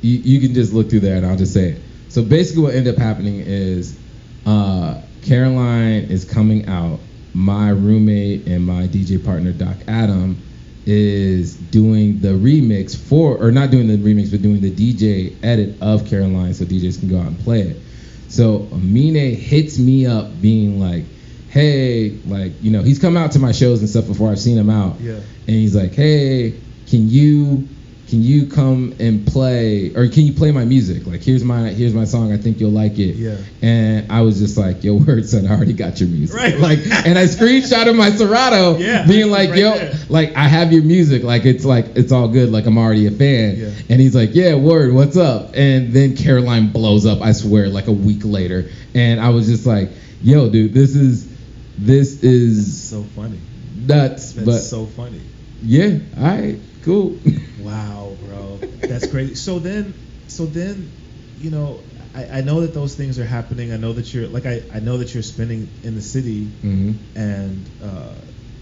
you can just look through there, and I'll just say it. So basically, what ended up happening is, Caroline is coming out. My roommate and my DJ partner, Doc Adam, is doing the remix or not doing the remix, but doing the DJ edit of Caroline so DJs can go out and play it. So Amine hits me up being like, hey, like, he's come out to my shows and stuff before. I've seen him out. Yeah. And he's like, hey, can you come and play, or can you play my music? Like, here's my song. I think you'll like it. Yeah. And I was just like, yo, word, son, I already got your music. Right. Like, and I screenshotted my Serato, being like, right yo, there. like, I have your music. Like, it's all good. Like, I'm already a fan. Yeah. And he's like, yeah, word, what's up? And then Caroline blows up, I swear, like a week later. And I was just like, yo, dude, this is so funny. Nuts. That's so funny. Yeah. All right. Cool. Wow, bro, that's crazy. So then, I know that those things are happening. I know that you're I know that you're spending in the city, and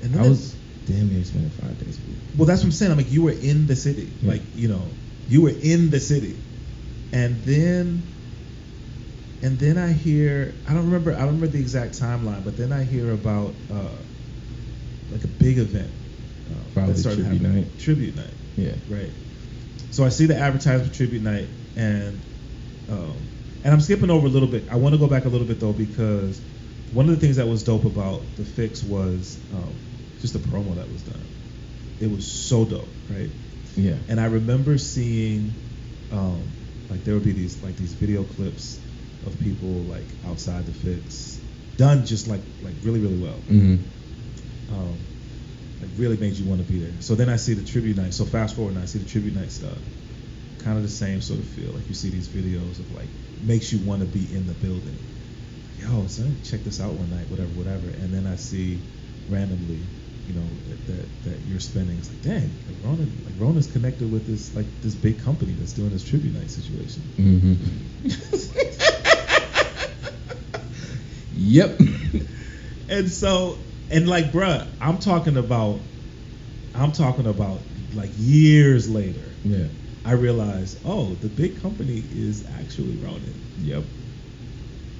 then I was damn near spending 5 days a week. Well, that's what I'm saying. I'm like, you were in the city, you were in the city, and then I hear, I don't remember the exact timeline, but then I hear about like a big event. Probably Tribute night. Yeah. Right. So I see the advertisement for Tribute night, and I'm skipping over a little bit. I want to go back a little bit though, because one of the things that was dope about the fix was just the promo that was done. It was so dope, right? Yeah. And I remember seeing like there would be these video clips of people like outside the fix, done just like really really well. Like really made you want to be there. So then I see the tribute night. So fast forward and I see the tribute night stuff. Kind of the same sort of feel. Like you see these videos of like, makes you want to be in the building. Yo, son, check this out one night, whatever. And then I see randomly, that you're spending. It's like, dang, Ronan's connected with this big company that's doing this tribute night situation. Yep. And so, and like, bruh, I'm talking about like years later. Yeah. I realized, oh, the big company is actually Ronin. Yep.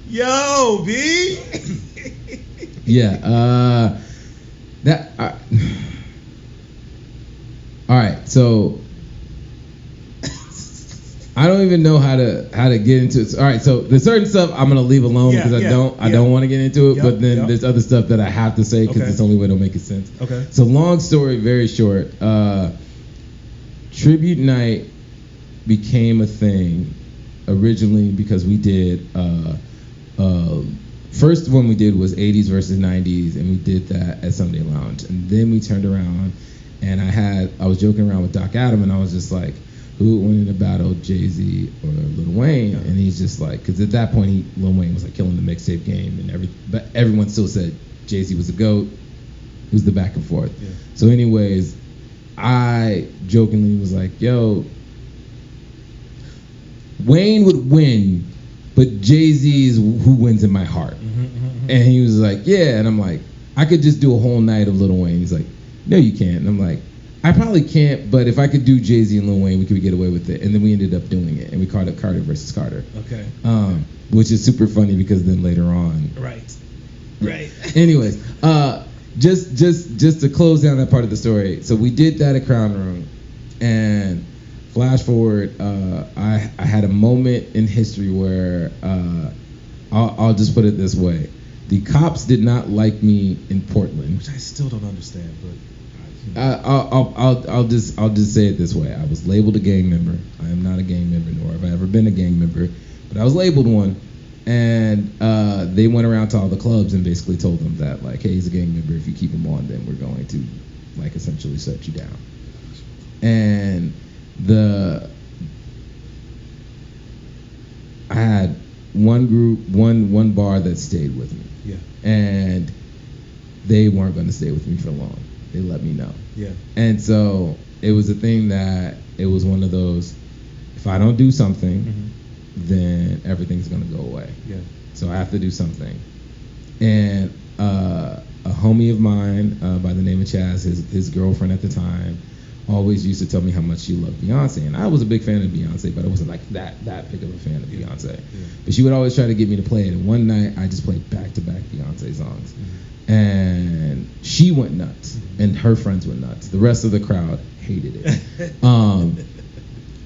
Yo, B. Yeah. All right. So I don't even know how to get into it. All right. So there's certain stuff I'm gonna leave alone because I don't want to get into it. But then there's other stuff that I have to say because it's the only way it'll make it sense. Okay. So long story very short. Tribute night became a thing originally because we did. First one we did was 80s versus 90s, and we did that at Sunday Lounge. And then we turned around, and I was joking around with Doc Adam, and I was just like, who would win in a battle, Jay-Z or Lil Wayne? Yeah. And he's just like, because at that point, Lil Wayne was like killing the mixtape game, and but everyone still said Jay-Z was the GOAT. It was the back and forth. Yeah. So anyways, I jokingly was like, yo, Wayne would win, but Jay-Z is who wins in my heart. And he was like, yeah. And I'm like, I could just do a whole night of Lil Wayne. He's like, no, you can't. And I'm like, I probably can't, but if I could do Jay-Z and Lil Wayne, we could get away with it. And then we ended up doing it, and we called it Carter versus Carter. Okay. Which is super funny because then later on. Right. Anyways, just to close down that part of the story. So we did that at Crown Room, and flash forward, I had a moment in history where I'll just put it this way: the cops did not like me in Portland, which I still don't understand. But I'll just say it this way: I was labeled a gang member. I am not a gang member, nor have I ever been a gang member, but I was labeled one. And they went around to all the clubs and basically told them that, like, hey, he's a gang member. If you keep him on, then we're going to, like, essentially shut you down. And I had one group, one bar that stayed with me. Yeah. And they weren't going to stay with me for long. They let me know. Yeah. And so it was a thing that it was one of those, if I don't do something, then everything's gonna go away. Yeah. So I have to do something. And a homie of mine by the name of Chaz, his girlfriend at the time, always used to tell me how much she loved Beyonce. And I was a big fan of Beyonce, but I wasn't like that big of a fan of Beyonce. Yeah. But she would always try to get me to play it. And one night I just played back-to-back Beyonce songs. And she went nuts, and her friends went nuts. The rest of the crowd hated it.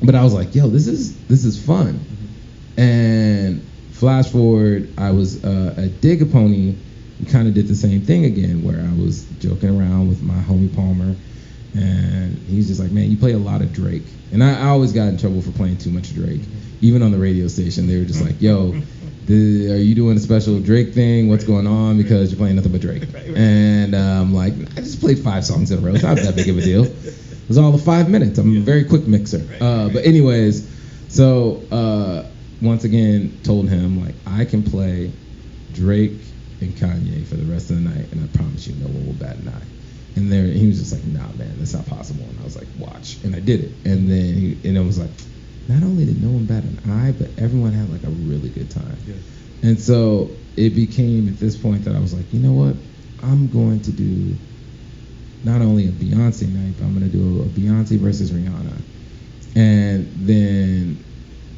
But I was like, yo, this is fun. And flash forward, I was at Dig-A-Pony. We kind of did the same thing again, where I was joking around with my homie Palmer, and he's just like, man, you play a lot of Drake. And I always got in trouble for playing too much Drake. Even on the radio station, they were just like, yo, are you doing a special Drake thing? What's going on? Because you're playing nothing but Drake. And I'm like, I just played 5 songs in a row. It's not that big of a deal. It was all of 5 minutes. I'm a very quick mixer. But anyways, so once again told him, like, I can play Drake and Kanye for the rest of the night, and I promise you no one will bat an eye. And there he was just like, nah, man, that's not possible. And I was like, watch. And I did it. And then it was like, not only did no one bat an eye, but everyone had like a really good time. Yeah. And so it became at this point that I was like, you know what? I'm going to do not only a Beyonce night, but I'm going to do a Beyonce versus Rihanna. And then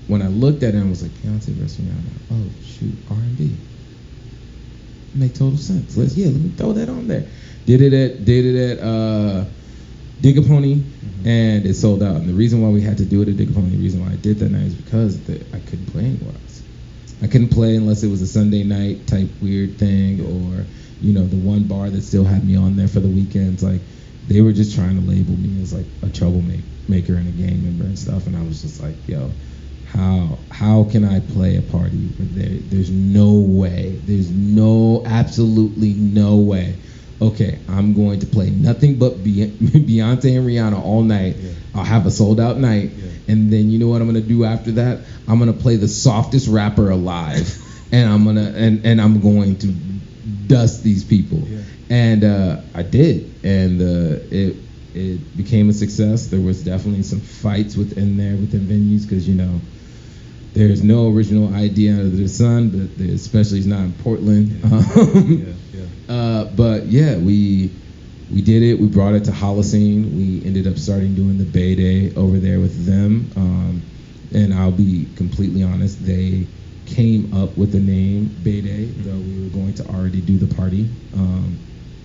when I looked at it, I was like, Beyonce versus Rihanna. Oh, shoot, R&B. Make total sense. Let me throw that on there. Did it at Dig-A-Pony, and it sold out. And the reason why we had to do it at Dig-A-Pony, the reason why I did that night is because I couldn't play anywhere else. I couldn't play unless it was a Sunday night type weird thing, or, you know, the one bar that still had me on there for the weekends. Like, they were just trying to label me as like a troublemaker and a gang member and stuff. And I was just like, yo, how can I play a party where there's no way, absolutely no way. Okay, I'm going to play nothing but Beyonce and Rihanna all night. Yeah. I'll have a sold out night. Yeah. And then you know what I'm going to do after that? I'm going to play the softest rapper alive. and I'm going to dust these people. Yeah. And I did. And it became a success. There was definitely some fights within venues because, you know, There's no original idea under the sun, but especially it's not in Portland. But yeah, we did it. We brought it to Holocene. We ended up starting doing the Bay Day over there with them. And I'll be completely honest, they came up with the name Bay Day, though we were going to already do the party.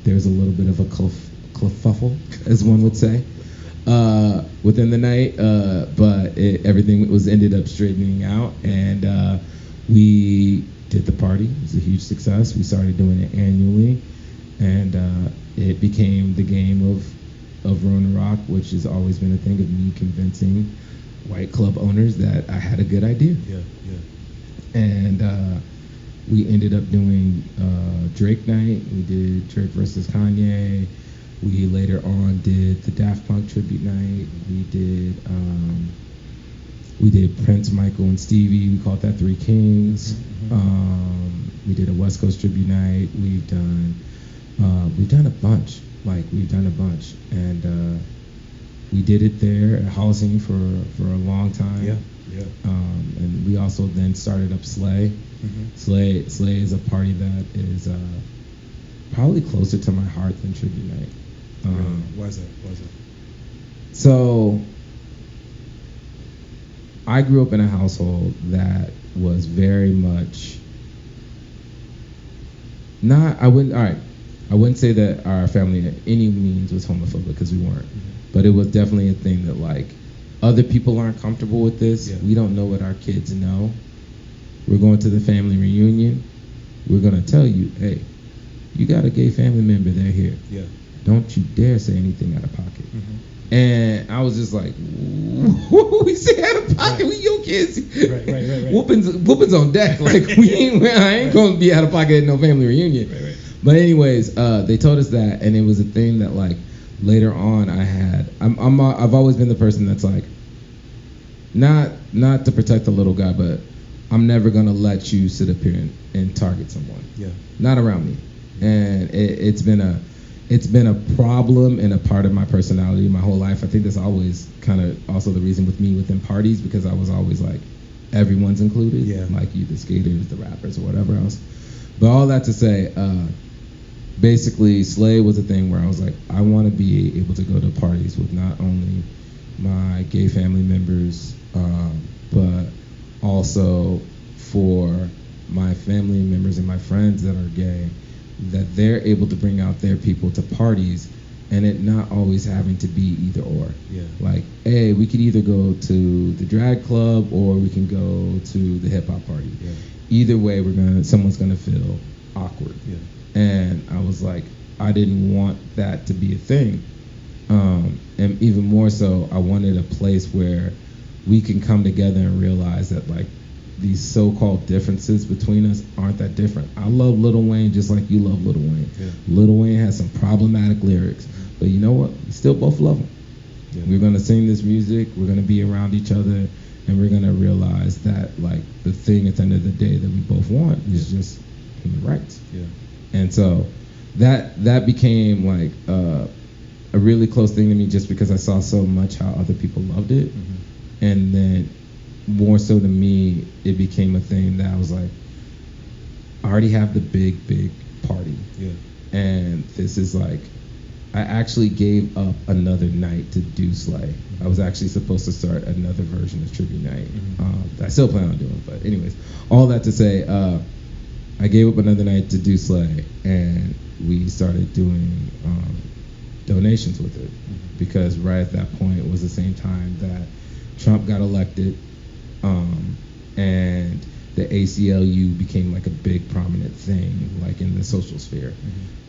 There's a little bit of a kerfuffle, as one would say, within the night, but everything ended up straightening out, and we did the party. It was a huge success. We started doing it annually, and it became the game of Ronin Roc, which has always been a thing of me convincing white club owners that I had a good idea. And we ended up doing Drake night. We did Drake versus Kanye. We later on did the Daft Punk tribute night. We did Prince, Michael, and Stevie. We called that Three Kings. We did a West Coast tribute night. We've done a bunch. And we did it there at Holocene for a long time. And we also then started up Slay. Slay is a party that is probably closer to my heart than tribute night. Why is that? So I grew up in a household that was very much I wouldn't say that our family at any means was homophobic, because we weren't. But it was definitely a thing that, like, other people aren't comfortable with this. We don't know what our kids know. We're going to the family reunion. We're going to tell you, hey, you got a gay family member, they're here. Don't you dare say anything out of pocket. And I was just like, what we say out of pocket? We your kids. Right. Whoopings on deck. Like, I ain't going to be out of pocket at no family reunion. But anyways, they told us that, and it was a thing that, like, later on I've always been the person that's like, not to protect the little guy, but I'm never gonna let you sit up here and target someone. Not around me. And it's been a problem and a part of my personality my whole life. I think that's always kind of also the reason with me within parties, because I was always like, everyone's included. Like you, the skaters, the rappers, or whatever else. But all that to say, basically, Slay was a thing where I was like, I want to be able to go to parties with not only my gay family members, but also for my family members and my friends that are gay, that they're able to bring out their people to parties, and it not always having to be either or. Like, hey, we could either go to the drag club or we can go to the hip hop party. Either way, someone's gonna feel awkward. And I was like, I didn't want that to be a thing. And even more so, I wanted a place where we can come together and realize that, like, these so-called differences between us aren't that different. I love Lil Wayne just like you love Lil Wayne. Lil Wayne has some problematic lyrics, but you know what? We still both love him. We're gonna sing this music, we're gonna be around each other, and we're gonna realize that, like, the thing at the end of the day that we both want is just human rights. And so that became like a really close thing to me, just because I saw so much how other people loved it. And then more so to me, it became a thing that I was like, I already have the big party. And this is like, I actually gave up another night to do Slay. I was actually supposed to start another version of Tribute Night. I still plan on doing, but anyways, all that to say, I gave up another night to do Slay, and we started doing donations with it, because right at that point it was the same time that Trump got elected, and the ACLU became like a big prominent thing, like in the social sphere.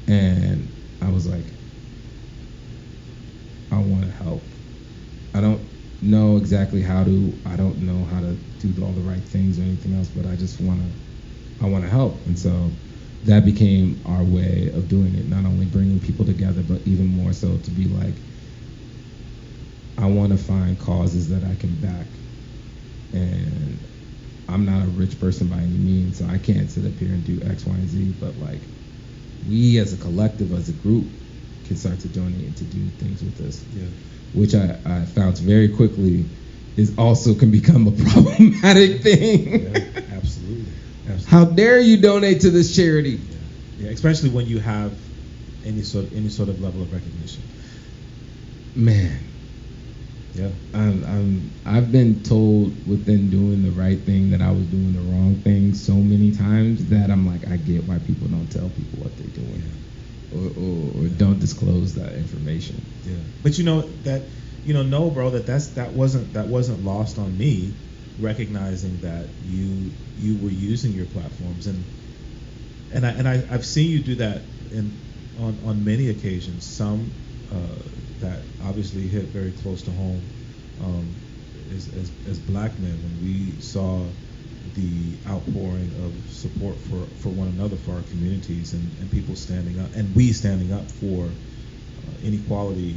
And I was like, I want to help. I don't know exactly how to. I don't know how to do all the right things or anything else, but I just want to help. And so that became our way of doing it, not only bringing people together, but even more so to be like, I want to find causes that I can back. And I'm not a rich person by any means, so I can't sit up here and do X, Y, and Z, but like, we as a collective, as a group, can start to donate and to do things with this. Which I found very quickly is also can become a problematic thing. Yeah, absolutely. How dare you donate to this charity? Yeah, especially when you have any sort of level of recognition. Man, Yeah. I've been told within doing the right thing that I was doing the wrong thing so many times that I'm like, I get why people don't tell people what they're doing, or don't disclose that information. Yeah. But no, bro, that wasn't lost on me, recognizing that you were using your platforms, and I've seen you do that on many occasions. Some that obviously hit very close to home, as black men, when we saw the outpouring of support for one another, for our communities, and people standing up, and we standing up for inequality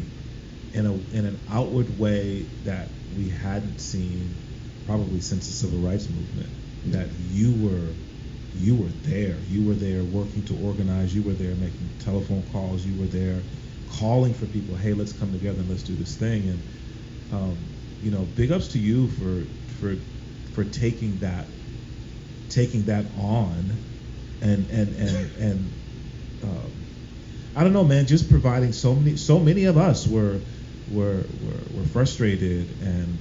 in an outward way that we hadn't seen probably since the civil rights movement. That you were there working to organize, you were there making telephone calls, you were there calling for people, hey, let's come together and let's do this thing. And big ups to you for taking that on, and I don't know, man, just providing so many of us were frustrated, and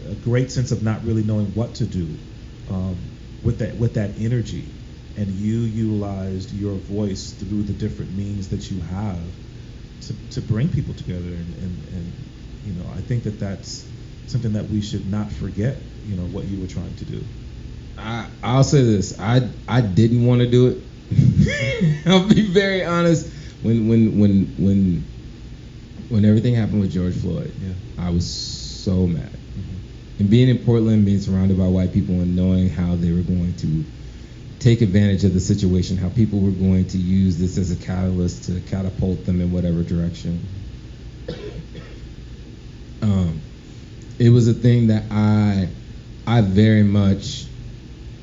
a great sense of not really knowing what to do with that energy. And you utilized your voice through the different means that you have to bring people together, and I think that's something that we should not forget. What you were trying to do. I'll say this: I didn't want to do it. I'll be very honest. When everything happened with George Floyd, I was so mad. Mm-hmm. And being in Portland, being surrounded by white people, and knowing how they were going to take advantage of the situation, how people were going to use this as a catalyst to catapult them in whatever direction. It was a thing that I very much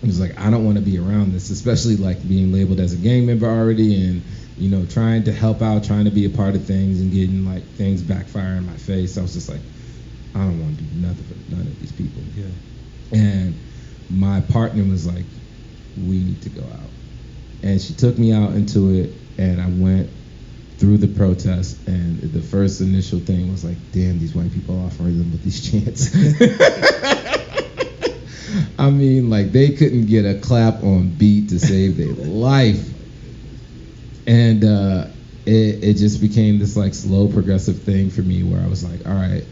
was like, I don't want to be around this, especially like being labeled as a gang member already, and trying to help out, trying to be a part of things, and getting like things backfire in my face. I was just like, I don't want to do nothing for none of these people. Yeah. And my partner was like, we need to go out. And she took me out into it, and I went through the protest, and the first initial thing was like, damn, these white people offering them with these chants. I mean, like, they couldn't get a clap on beat to save their life. And it just became this like slow progressive thing for me, where I was like, all right,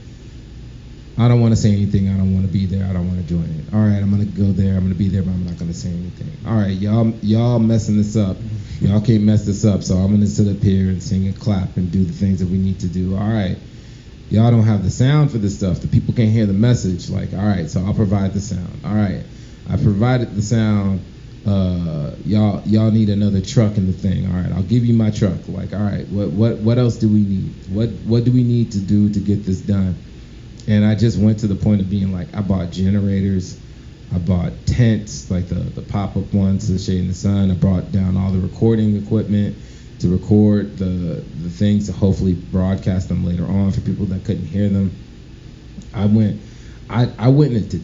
I don't want to say anything. I don't want to be there. I don't want to join it. All right, I'm going to go there. I'm going to be there, but I'm not going to say anything. All right, y'all messing this up. Y'all can't mess this up, so I'm going to sit up here and sing and clap and do the things that we need to do. All right, y'all don't have the sound for this stuff. The people can't hear the message. Like, all right, so I'll provide the sound. All right, I provided the sound. Y'all need another truck in the thing. All right, I'll give you my truck. Like, all right, what else do we need? What do we need to do to get this done? And I just went to the point of being like, I bought generators, I bought tents, like the pop-up ones, the shade in the sun. I brought down all the recording equipment to record the things, to hopefully broadcast them later on for people that couldn't hear them. I went into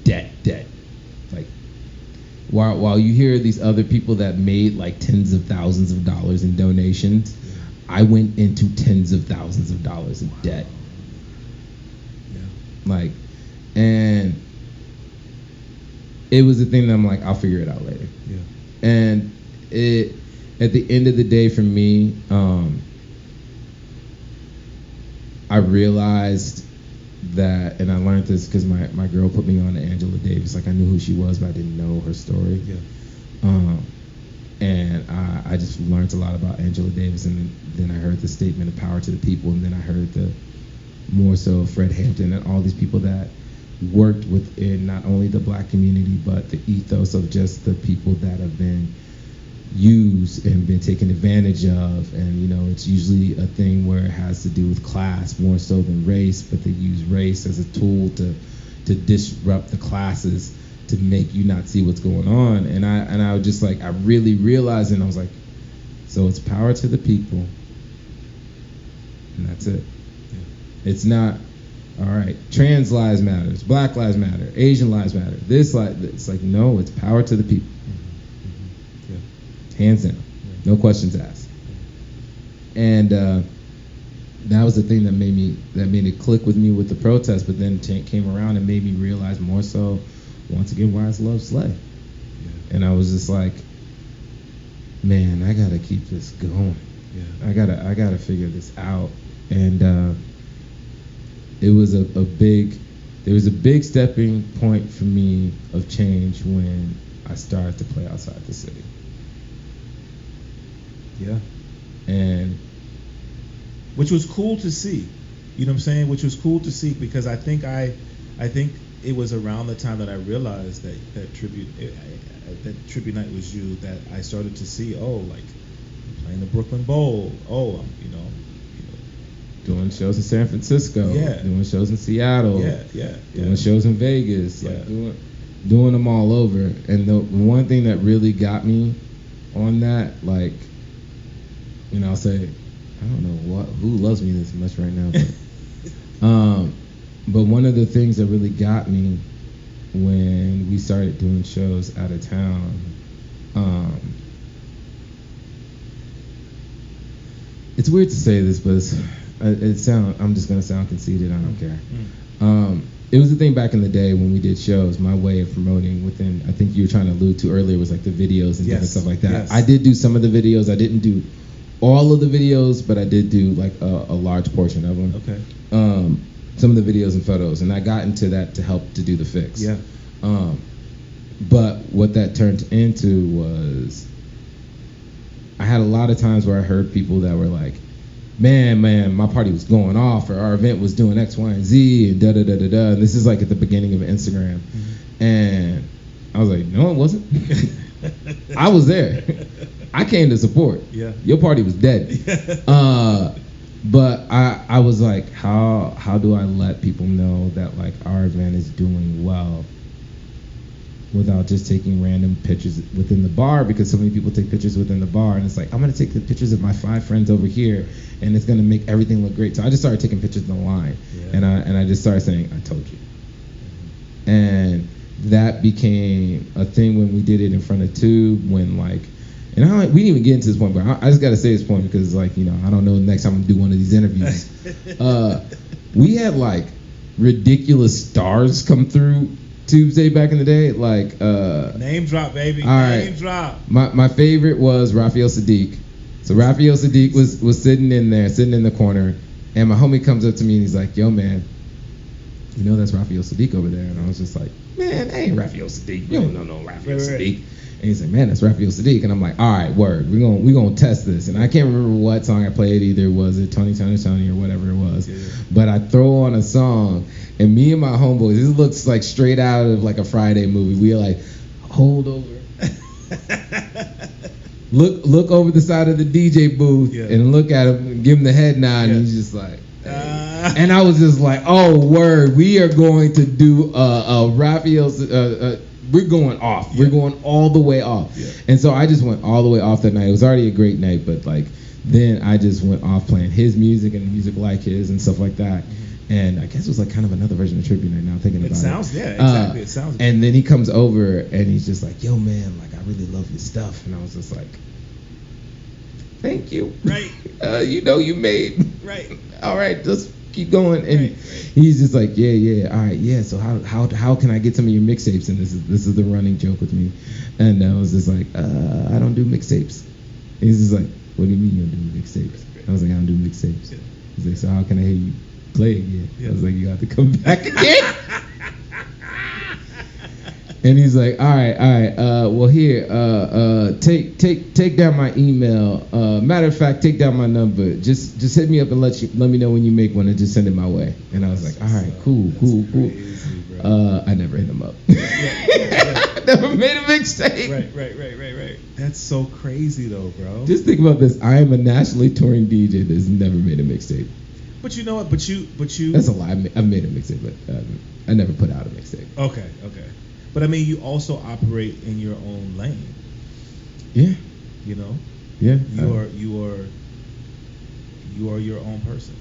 debt. Like, while you hear these other people that made like tens of thousands of dollars in donations, I went into tens of thousands of dollars in debt. Like, and it was a thing that I'm like, I'll figure it out later. Yeah. And it, at the end of the day, for me, I realized that, and I learned this because my girl put me on to Angela Davis. Like, I knew who she was, but I didn't know her story. Yeah. And I just learned a lot about Angela Davis, and then I heard the statement of power to the people, and then I heard the more so Fred Hampton and all these people that worked within not only the black community, but the ethos of just the people that have been used and been taken advantage of. And it's usually a thing where it has to do with class more so than race, but they use race as a tool to disrupt the classes, to make you not see what's going on. And I was just like, I really realized, and I was like, so it's power to the people, and that's it. It's not All right, trans lives matters, Black lives matter, Asian lives matter. It's like no, it's power to the people. Yeah. Hands down, no questions asked. And that was the thing that made it click with me with the protest. But then came around and made me realize more so, once again, why I love Slay. Yeah. And I was just like, man, I gotta keep this going. Yeah. I gotta figure this out. And it was a big stepping point for me of change when I started to play outside the city. Yeah. And which was cool to see. You know what I'm saying? Which was cool to see, because I think it was around the time that I realized that tribute night was you, that I started to see, like playing the Brooklyn Bowl. I'm doing shows in San Francisco, yeah, doing shows in Seattle, doing shows in Vegas, yeah. like doing them all over. And the one thing that really got me on that, like, I'll say, I don't know who loves me this much right now, but one of the things that really got me when we started doing shows out of town, it's weird to say this, but I'm just gonna sound conceited. I don't care. It was the thing back in the day when we did shows. My way of promoting within, I think you were trying to allude to earlier, was like the videos and different stuff like that. Yes. I did do some of the videos. I didn't do all of the videos, but I did do like a large portion of them. Okay. Some of the videos and photos, and I got into that to help to do the fix. Yeah. But what that turned into was, I had a lot of times where I heard people that were like, man, my party was going off, or our event was doing X, Y, and Z, and da-da-da-da-da. And this is like at the beginning of Instagram. Mm-hmm. And I was like, no, it wasn't. I was there. I came to support. Yeah. Your party was dead. But I was like, how do I let people know that like our event is doing well without just taking random pictures within the bar, because so many people take pictures within the bar, and it's like, I'm gonna take the pictures of my 5 friends over here, and it's gonna make everything look great. So I just started taking pictures in the line, and I just started saying, I told you. And that became a thing when we did it in front of Tube, when like, and we didn't even get into this point, but I just gotta say this point because like, I don't know the next time I'm gonna do one of these interviews. We had like ridiculous stars come through Tuesday back in the day, like name drop, baby. All right. Name drop. My favorite was Raphael Sadiq. So Raphael Sadiq was sitting in the corner, and my homie comes up to me and he's like, yo man, that's Raphael Sadiq over there. And I was just like, man, that ain't Raphael Sadiq. You don't know no Raphael Sadiq. And he's like, man, that's Raphael Sadiq. And I'm like, all right, word, we're gonna test this. And I can't remember what song I played either. Was it Tony or whatever it was? Yeah. But I throw on a song, and me and my homeboys, this looks like straight out of like a Friday movie. We are like, hold over. Look over the side of the DJ booth and look at him and give him the head nod, and he's just like, hey. And I was just like, oh, word, we are going to do a Raphael's, we're going off. We're going all the way off. Yeah. And so I just went all the way off that night. It was already a great night, but like, then I just went off playing his music and music like his and stuff like that. Mm-hmm. And I guess it was like kind of another version of Tribute Night now, thinking about it. Exactly. It sounds. And then he comes over and he's just like, yo, man, like, I really love your stuff. And I was just like, thank you. Right. You made. Right. All right, just keep going. And he's just like, yeah, all right, yeah. So how can I get some of your mixtapes? And this is the running joke with me. And I was just like, I don't do mixtapes. And he's just like, what do you mean you don't do mixtapes? I was like, I don't do mixtapes. Yeah. He's like, so how can I hear you play again? Yeah. I was like, you have to come back again. And he's like, all right, well here, take down my email. Matter of fact, take down my number. Just hit me up and let me know when you make one and just send it my way. And I was like, all right, cool. Crazy, I never hit him up. Never made a mixtape. Right. That's so crazy though, bro. Just think about this. I am a nationally touring DJ that's never made a mixtape. But you know what? But you. That's a lie. I've made a mixtape, but I never put out a mixtape. Okay. But I mean, you also operate in your own lane. Yeah. You know. Yeah. You are your own person.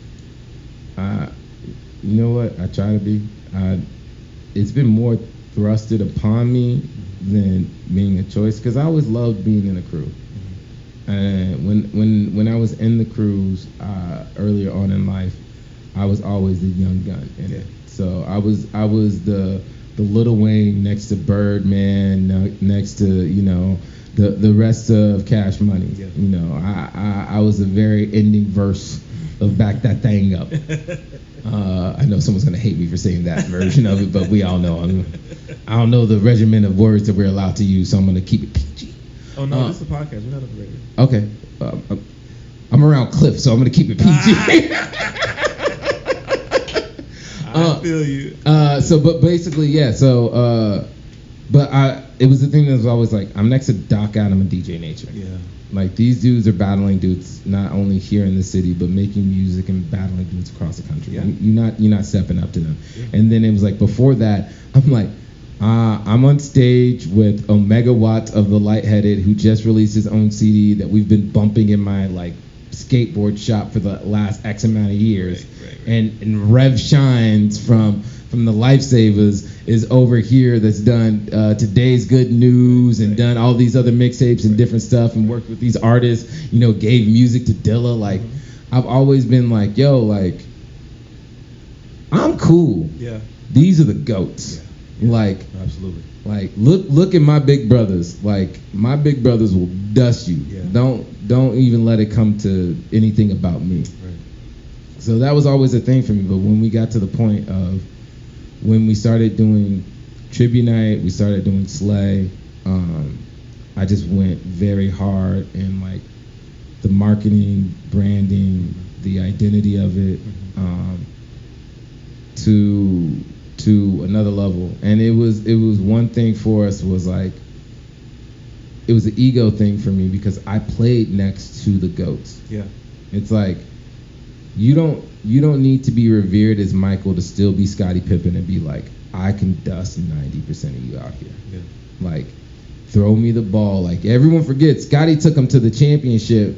You know what? I try to be. It's been more thrusted upon me than being a choice because I always loved being in a crew. And when I was in the crews earlier on in life, I was always the young gun in it. So I was the Lil Wayne next to Birdman, next to the rest of Cash Money. I was a very ending verse of Back That Thing Up. I know someone's gonna hate me for saying that version of it, but we all know. I don't know the regimen of words that we're allowed to use, so I'm gonna keep it PG. Oh no, this is a podcast. We're not on the radio. Okay, I'm around Klyph, so I'm gonna keep it PG. I feel you. But basically, yeah. It was the thing that was always like, I'm next to Doc Adam and DJ Nature. Yeah. Like these dudes are battling dudes not only here in the city, but making music and battling dudes across the country. Yeah. You're not stepping up to them. Yeah. And then it was like before that, I'm like, I'm on stage with Omega Watt of the Lightheaded, who just released his own CD that we've been bumping in my like skateboard shop for the last X amount of years. Right. And Rev Shines from the Lifesavers is over here that's done Today's Good News and done all these other mixtapes and different stuff and worked with these artists, gave music to Dilla. Like, I've always been like, yo, like, I'm cool. Yeah. These are the GOATs. Yeah. Like, absolutely. Like, look at my big brothers. Like, my big brothers will dust you. Yeah. Don't even let it come to anything about me. Right. So that was always a thing for me. But when we got to the point of when we started doing Tribute Night, we started doing Slay, I just went very hard in like the marketing, branding, the identity of it, to another level. And it was one thing for us was like, it was an ego thing for me because I played next to the GOATs. Yeah. It's like, you don't need to be revered as Michael to still be Scottie Pippen and be like, I can dust 90% of you out here. Yeah. Like, throw me the ball. Like, everyone forgets, Scottie took him to the championship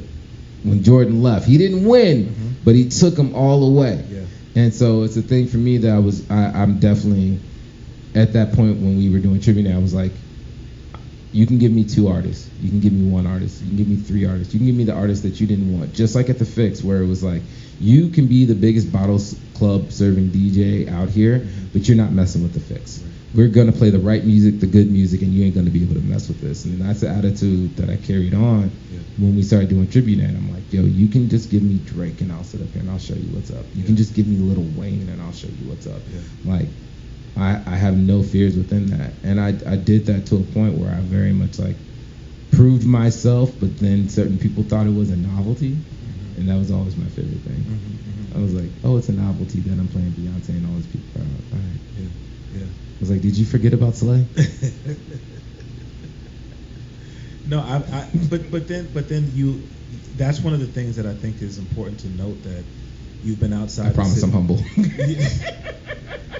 when Jordan left. He didn't win, but he took him all away. Yeah. And so it's a thing for me that I'm definitely at that point when we were doing Tribute Night, I was like, you can give me 2 artists. You can give me 1 artist. You can give me 3 artists. You can give me the artist that you didn't want. Just like at the Fix, where it was like, you can be the biggest bottle club serving DJ out here, but you're not messing with the Fix. Right. We're gonna play the right music, the good music, and you ain't gonna be able to mess with this. And that's the attitude that I carried on when we started doing Tribute Night. I'm like, yo, you can just give me Drake and I'll sit up here and I'll show you what's up. You can just give me Lil Wayne and I'll show you what's up. Yeah. Like, I have no fears within that. And I did that to a point where I very much like proved myself, but then certain people thought it was a novelty. And that was always my favorite thing. I was like, oh, it's a novelty that I'm playing Beyonce and all these people are all right. Yeah. I was like, did you forget about Slay? No, but then you, that's one of the things that I think is important to note, that you've been outside. I promise I'm humble.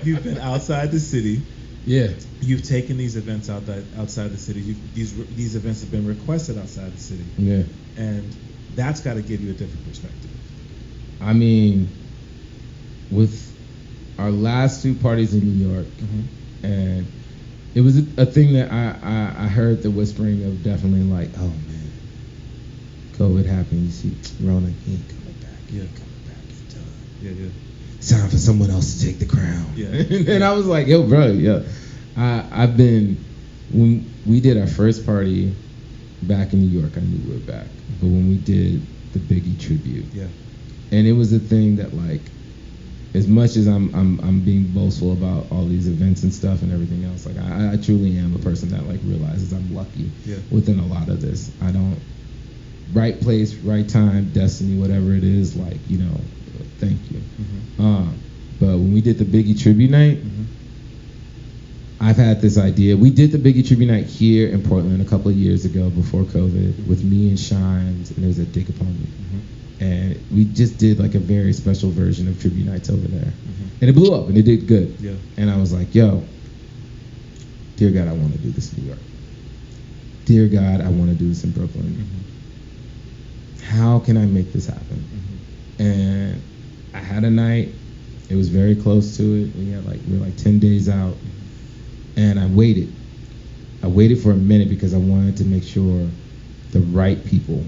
You've been outside the city. Yeah. You've taken these events outside the city. These events have been requested outside the city. Yeah. And that's got to give you a different perspective. I mean, with our last 2 parties in New York, and it was a thing that I heard the whispering of definitely like, oh man, COVID happened. You see, Ronin, he ain't coming back. Yeah. He's done. Yeah. It's time for someone else to take the crown. Yeah. And I was like, yo, bro, I've been, when we did our first party back in New York, I knew we were back. But when we did the Biggie tribute, and it was a thing that like, as much as I'm being boastful about all these events and stuff and everything else, like I truly am a person that like realizes I'm lucky within a lot of this. I don't, right place, right time, destiny, whatever it is, like, thank you. But when we did the Biggie tribute night, I've had this idea. We did the Biggie tribute night here in Portland a couple of years ago before COVID with me and Shines, and it was at Dig Upon Me. And we just did like a very special version of tribute nights over there. And it blew up and it did good. Yeah. And I was like, yo, dear God, I want to do this in New York. Dear God, I want to do this in Brooklyn. How can I make this happen? And I had a night, It was very close to it. We were like 10 days out, and I waited. I waited for a minute because I wanted to make sure the right people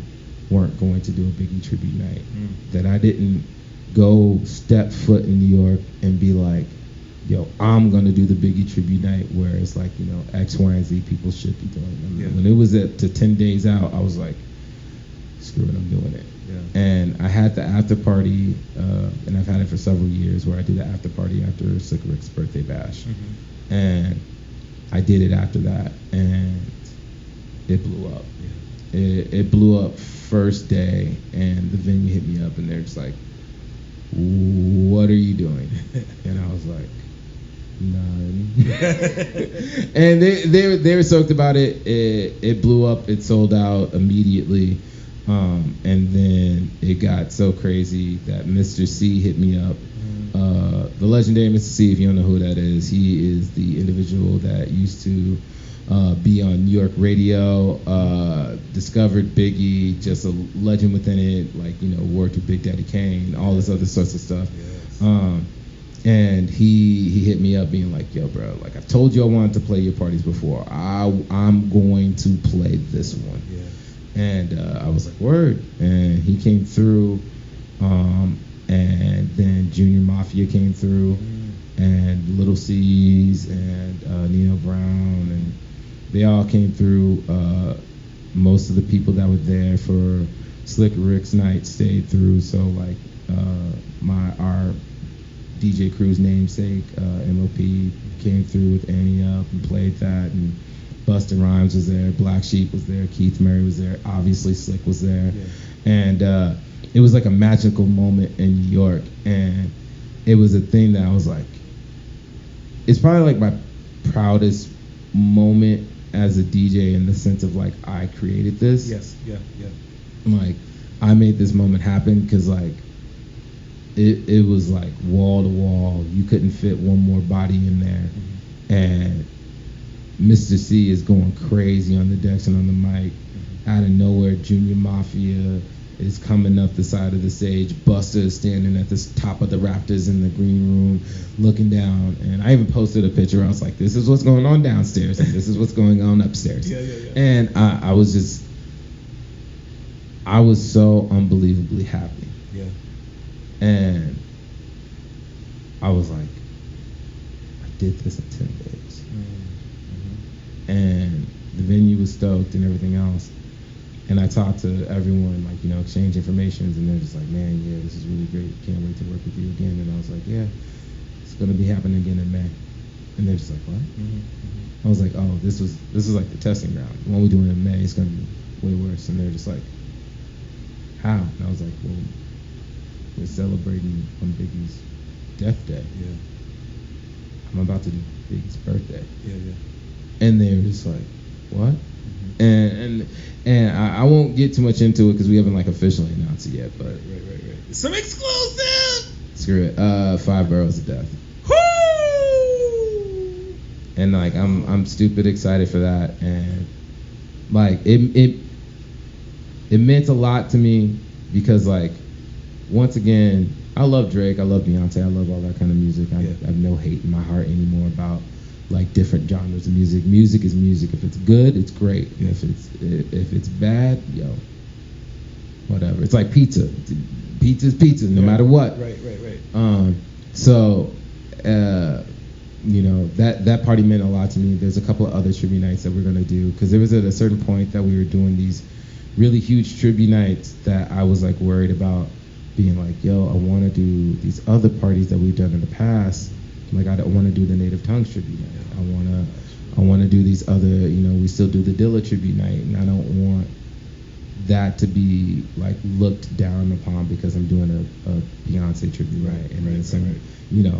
weren't going to do a Biggie tribute night. That I didn't go step foot in New York and be like, yo, I'm going to do the Biggie tribute night where it's like, you know, X, Y, and Z people should be doing it. Yeah. When it was to 10 days out, I was like, screw it, I'm doing it. Yeah. And I had the after party, and I've had it for several years, where I do the after party after Slick Rick's birthday bash. And I did it after that, and it blew up. Yeah. It blew up first day, and the venue hit me up, and they're just like, what are you doing? And I was like, none. And they were stoked about it. It blew up. It sold out immediately. And then it got so crazy that Mr. C hit me up. The legendary Mr. C, if you don't know who that is, he is the individual that used to be on New York radio, discovered Biggie, just a legend within it, like, you know, worked with Big Daddy Kane, all this other sorts of stuff. Yes. And he hit me up being like, yo, bro, like, I've told you I wanted to play your parties before. I'm going to play this one. Yeah. And I was like, word. And he came through, and then Junior Mafia came through, and Little C's, and Nino Brown, and they all came through. Most of the people that were there for Slick Rick's night stayed through. So like our DJ crew's namesake, MOP, came through with Annie Up and played that, and Busta Rhymes was there, Black Sheep was there, Keith Murray was there, obviously Slick was there. Yeah. And it was like a magical moment in New York, and it was a thing that I was like, it's probably like my proudest moment as a DJ in the sense of like, I created this. Yes, yeah. Like, I made this moment happen because like, it was like wall to wall. You couldn't fit one more body in there. And Mr. C is going crazy on the decks and on the mic. Out of nowhere, Junior Mafia is coming up the side of the stage. Busta is standing at the top of the rafters in the green room, looking down. And I even posted a picture. I was like, this is what's going on downstairs, and this is what's going on upstairs. Yeah. And I was so unbelievably happy. Yeah. And I was like, I did this in 10 days. And the venue was stoked and everything else. And I talked to everyone, like, you know, exchange information, and they're just like, man, yeah, this is really great. Can't wait to work with you again. And I was like, yeah, it's going to be happening again in May. And they're just like, what? I was like, oh, this is like the testing ground. The one we're doing in May is going to be way worse. And they're just like, how? And I was like, well, we're celebrating on Biggie's death day. Yeah. I'm about to do Biggie's birthday. Yeah. And they were just like, what? And I won't get too much into it because we haven't like officially announced it yet. But Right. Some exclusive. screw it. 5 Boroughs of Death. Woo! And like I'm stupid excited for that, and like it meant a lot to me because like once again, I love Drake, I love Beyonce, I love all that kind of music. I have no hate in my heart anymore about like different genres of music. Music is music. If it's good, it's great. And if it's bad, yo, whatever. It's like pizza. Pizza's pizza, no matter what. Right. So, you know, that party meant a lot to me. There's a couple of other tribute nights that we're gonna do because there was at a certain point that we were doing these really huge tribute nights that I was like worried about being like, yo, I want to do these other parties that we've done in the past. Like, I don't want to do the Native Tongues tribute night. I want to do these other, you know, we still do the Dilla tribute night, and I don't want that to be like looked down upon because I'm doing a Beyonce tribute night. And then some, you know,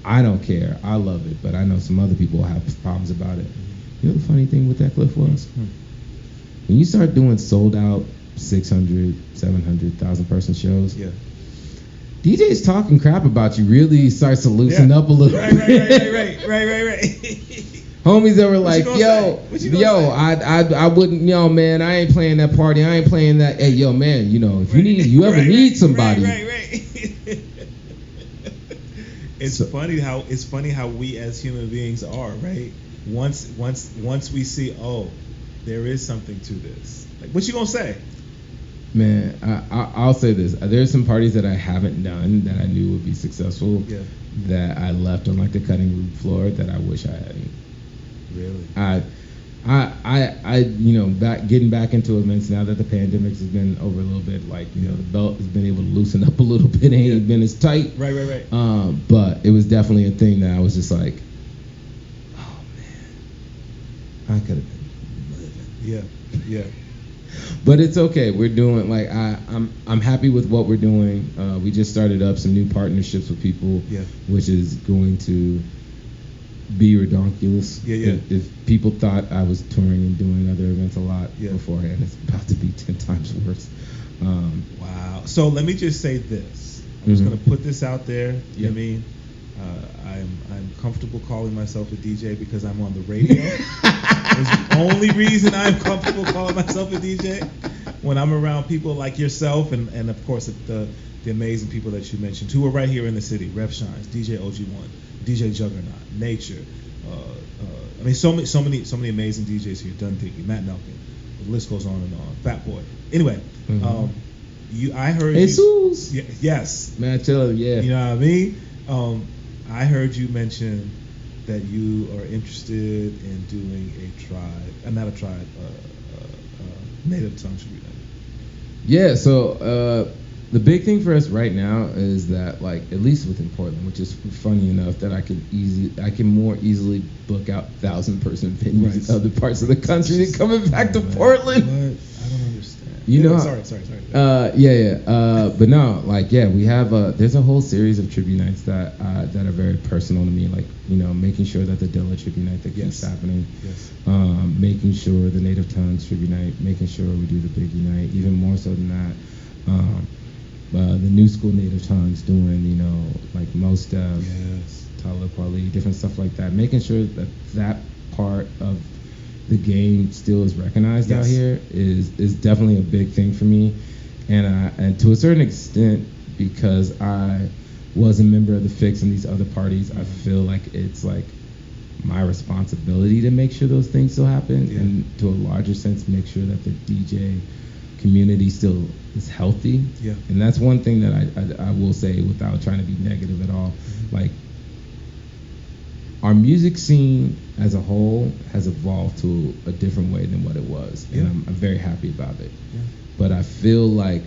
I don't care. I love it, but I know some other people have problems about it. You know the funny thing with that, Klyph, was when you start doing sold out 600, 700,000 person shows. Yeah. DJs talking crap about you really starts to loosen up a little bit. Right. Homies that were like, yo, I wouldn't, yo, man, I ain't playing that party. I ain't playing that. Hey, yo, man, you know, if you ever need somebody. Right. It's funny how we as human beings are, right? Once we see, oh, there is something to this. Like, what you gonna say? Man, I'll say this. There's some parties that I haven't done that I knew would be successful. Yeah. That I left on like the cutting room floor that I wish I hadn't. Really? I getting back into events now that the pandemic has been over a little bit, like, the belt has been able to loosen up a little bit, ain't been as tight. Right. But it was definitely a thing that I was just like, oh man, I could have been living. Yeah. But it's okay. We're doing, like, I'm happy with what we're doing. We just started up some new partnerships with people, which is going to be redonkulous. Yeah. If people thought I was touring and doing other events a lot beforehand, it's about to be 10 times worse. Wow. So let me just say this. I'm just going to put this out there. You know what I mean? I'm comfortable calling myself a DJ because I'm on the radio. It's the only reason I'm comfortable calling myself a DJ. When I'm around people like yourself and of course the amazing people that you mentioned who are right here in the city, Rev Shines, DJ OG1, DJ Juggernaut, Nature. I mean, so many amazing DJs here. Dun Diggy, Matt Nelkin. The list goes on and on. Fat Boy. Anyway, I heard Jesus. Yes. Man, tell you, You know what I mean? I heard you mention that you are interested in doing native tongue tribute. Yeah, so the big thing for us right now is that, like, at least within Portland, which is funny enough that I can more easily book out 1,000-person venues in other parts of the country than coming back to Portland. What? I don't understand. Sorry. But no, like, we have there's a whole series of tribute nights that are very personal to me, like, making sure that the Dilla tribute night that keeps happening, making sure the Native Tongues tribute night, making sure we do the Biggie night, even more so than that. The New School Native Tongues doing, like Mos Def, Talib Kweli, different stuff like that, making sure that part of the game still is recognized out here is definitely a big thing for me, and to a certain extent, because I was a member of the Fix and these other parties, I feel like it's like my responsibility to make sure those things still happen, and to a larger sense, make sure that the DJ community still is healthy. And that's one thing that I will say without trying to be negative at all. Like, our music scene as a whole has evolved to a different way than what it was, and I'm very happy about it. But I feel like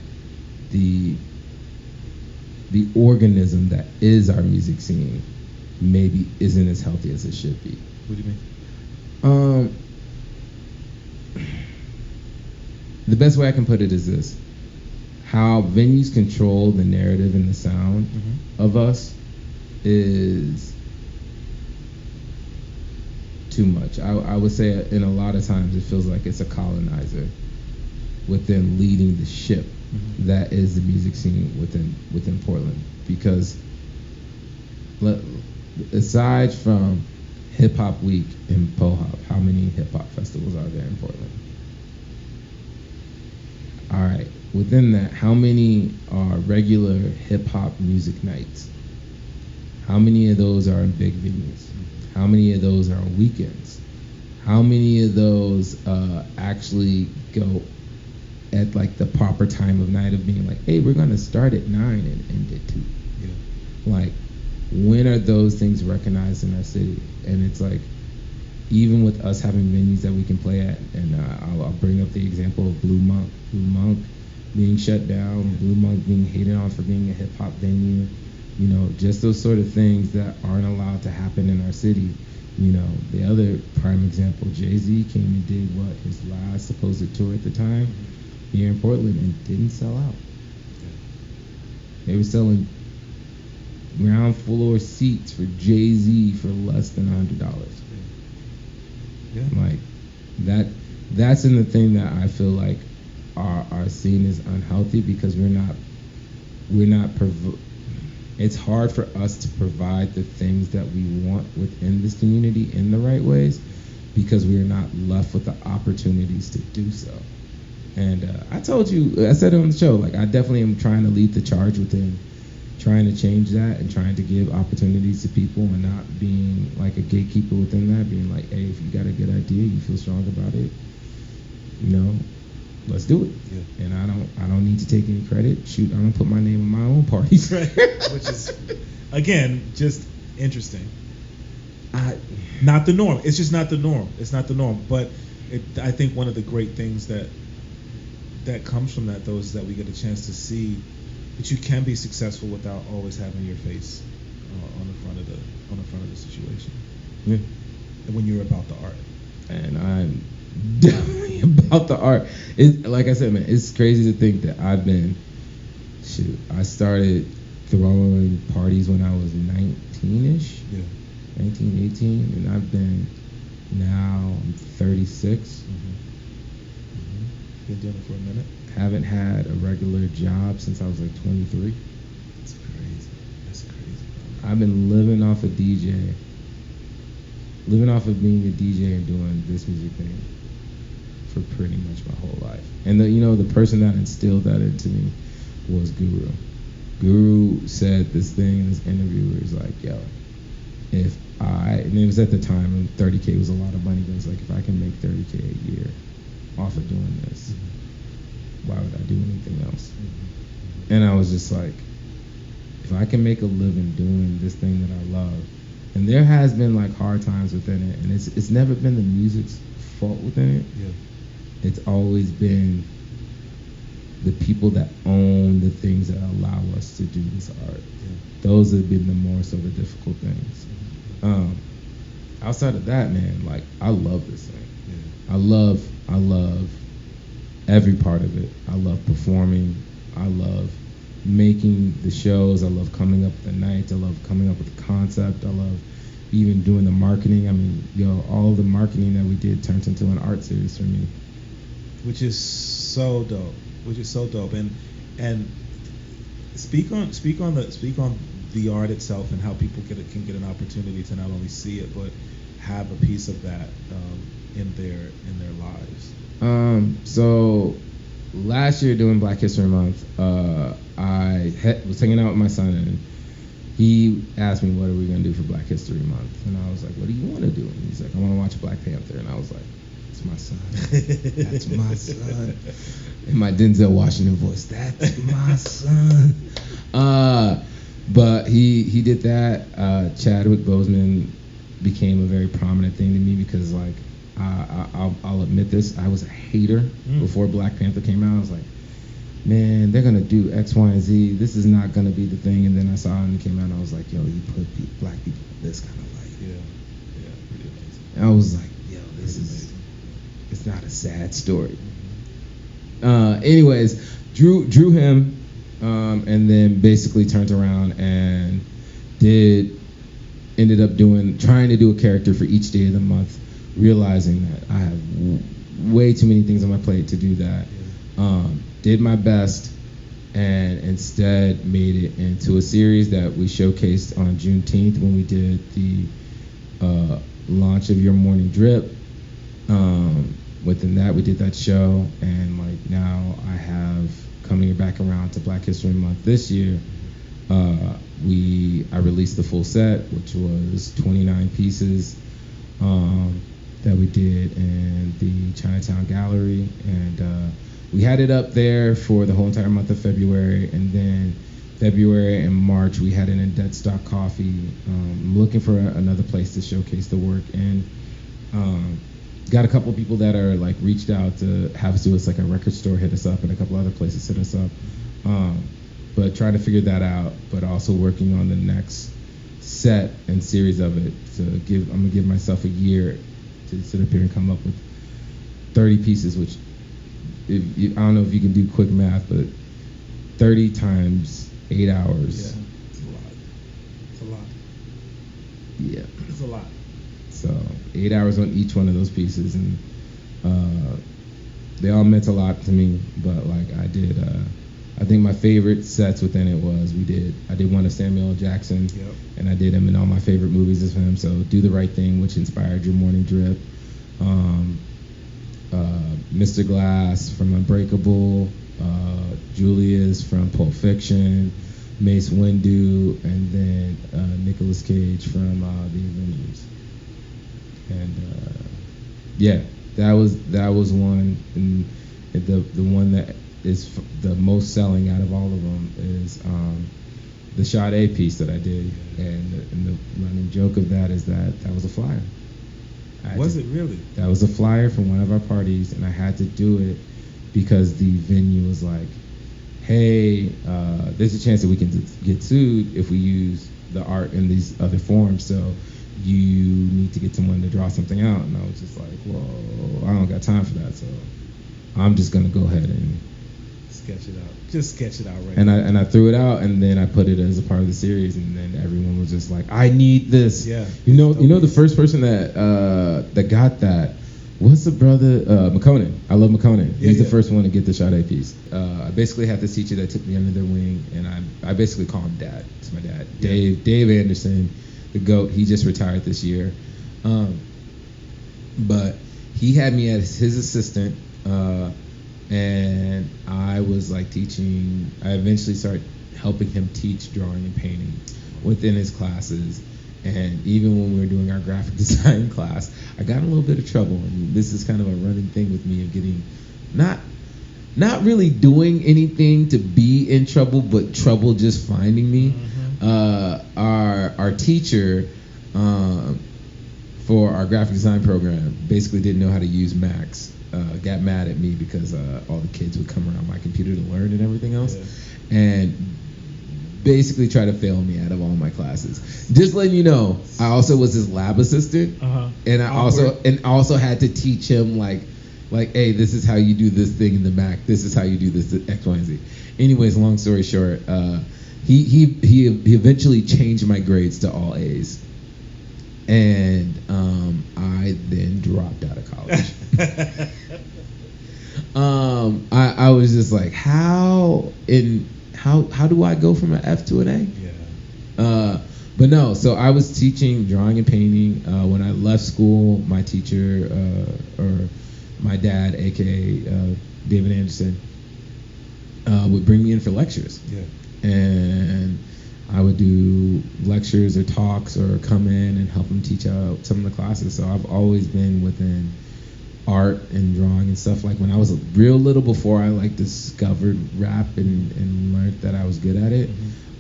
the organism that is our music scene maybe isn't as healthy as it should be. What do you mean? The best way I can put it is this: how venues control the narrative and the sound of us is too much. I would say in a lot of times it feels like it's a colonizer within leading the ship that is the music scene within Portland. Because aside from Hip Hop Week and PoHop, how many hip hop festivals are there in Portland? All right, within that, how many are regular hip hop music nights? How many of those are in big venues? How many of those are on weekends? How many of those actually go at like the proper time of night of being like, hey, we're gonna start at 9 and end at 2? Like, when are those things recognized in our city? And it's like, even with us having venues that we can play at, and I'll bring up the example of Blue Monk being shut down, Blue Monk being hated on for being a hip hop venue, just those sort of things that aren't allowed to happen in our city. The other prime example, Jay-Z came and did his last supposed tour at the time here in Portland and didn't sell out. They were selling ground floor seats for Jay-Z for less than $100. Like, that's in the thing that I feel like our scene is unhealthy, because it's hard for us to provide the things that we want within this community in the right ways, because we are not left with the opportunities to do so. And I said it on the show, like, I definitely am trying to lead the charge within trying to change that and trying to give opportunities to people and not being like a gatekeeper within that, being like, hey, if you got a good idea, you feel strong about it, let's do it. Yeah. And I don't need to take any credit. Shoot, I'm gonna put my name in my own parties. Right. Which is, again, just interesting. Not the norm. It's just not the norm. It's not the norm. But I think one of the great things that comes from that, though, is that we get a chance to see that you can be successful without always having your face on the front of the situation. Yeah. And when you're about the art. And I'm definitely about the art. Like I said, man, it's crazy to think that I started throwing parties when I was 19-ish. Yeah. 19, 18, and I've been now I'm 36. Been doing it for a minute. Haven't had a regular job since I was like 23. That's crazy. That's crazy. I've been living off of being a DJ and doing this music thing for pretty much my whole life. And the person that instilled that into me was Guru. Guru said this thing in this interview where he's like, yo, and it was at the time when 30K was a lot of money, but it's like, if I can make 30K a year off of doing this, why would I do anything else? And I was just like, if I can make a living doing this thing that I love, and there has been like hard times within it, and it's never been the music's fault within it. Yeah. It's always been the people that own the things that allow us to do this art. Yeah. Those have been the more so the difficult things. Outside of that, man, like, I love this thing. Yeah. I love every part of it. I love performing. I love making the shows. I love coming up with the nights. I love coming up with the concept. I love even doing the marketing. I mean, all the marketing that we did turns into an art series for me. Which is so dope. And speak on the art itself and how people can get an opportunity to not only see it but have a piece of that in their lives. So last year during Black History Month, I was hanging out with my son, and he asked me, what are we going to do for Black History Month? And I was like, what do you want to do? And he's like, I want to watch Black Panther. And I was like, that's my son. That's my son. In my Denzel Washington voice, that's my son. But he did that. Chadwick Boseman became a very prominent thing to me because, like, I'll admit this, I was a hater before Black Panther came out. I was like, man, they're gonna do X, Y, and Z. This is not gonna be the thing. And then I saw it and it came out, and I was like, yo, you put black people in this kind of light. Yeah, pretty amazing. And I was like, yo, it's not a sad story. Anyways, drew him, and then basically turned around and ended up trying to do a character for each day of the month, realizing that I have way too many things on my plate to do that. Did my best, and instead made it into a series that we showcased on Juneteenth when we did the launch of Your Morning Drip. Within that, we did that show, and like now I have, coming back around to Black History Month this year, I released the full set, which was 29 pieces that we did in the Chinatown Gallery, and we had it up there for the whole entire month of February, and then February and March we had it in Dead Stock Coffee. I'm looking for another place to showcase the work, and got a couple people that are like reached out to have us do us, like a record store hit us up, and a couple other places hit us up. But trying to figure that out, but also working on the next set and series of it. I'm gonna give myself a year to sit up here and come up with 30 pieces, which I don't know if you can do quick math, but 30 times 8 hours. Yeah, it's a lot. Yeah. It's a lot. So 8 hours on each one of those pieces, and they all meant a lot to me. But like I think my favorite sets within it was I did one of Samuel L. Jackson, Yep. and I did him in all my favorite movies of him. So Do the Right Thing, which inspired Your Morning Drip, Mr. Glass from Unbreakable, Julius from Pulp Fiction, Mace Windu, and then Nicolas Cage from the Avengers. And yeah, that was one, and the one that is the most selling out of all of them is the Sade piece that I did, and the running joke of that is that was a flyer. Was it really? That was a flyer from one of our parties, and I had to do it because the venue was like, hey, there's a chance that we can get sued if we use the art in these other forms, so you need to get someone to draw something out. And I was just like, whoa, I don't got time for that, so I'm just going to go ahead and sketch it out. Just sketch it out right and now. I threw it out, and then I put it as a part of the series, and then everyone was just like, I need this. Yeah. You know the first person that got that was the brother McConan. I love McConan. He's the first one to get the Sade piece. I basically had this teacher that took me under their wing, and I basically call him Dad. It's my dad, Dave Anderson, the GOAT. He just retired this year, but he had me as his assistant. And I was like teaching. I eventually started helping him teach drawing and painting within his classes. And even when we were doing our graphic design class, I got in a little bit of trouble. And this is kind of a running thing with me of getting not really doing anything to be in trouble, but trouble just finding me. Mm-hmm. Our teacher for our graphic design program basically didn't know how to use Max. Got mad at me because all the kids would come around my computer to learn and everything else, and basically try to fail me out of all my classes. Just letting you know, I also was his lab assistant, and I also had to teach him like, hey, this is how you do this thing in the Mac. This is how you do this X, Y, and Z. Anyways, long story short, he eventually changed my grades to all A's. And I then dropped out of college. I was just like, how do I go from an F to an A? Yeah. But no, so I was teaching drawing and painting. When I left school, my teacher, or my dad, aka David Anderson, would bring me in for lectures. Yeah. And I would do lectures or talks or come in and help him teach out some of the classes. So I've always been within art and drawing and stuff. Like when I was real little, before I like discovered rap and learned that I was good at it,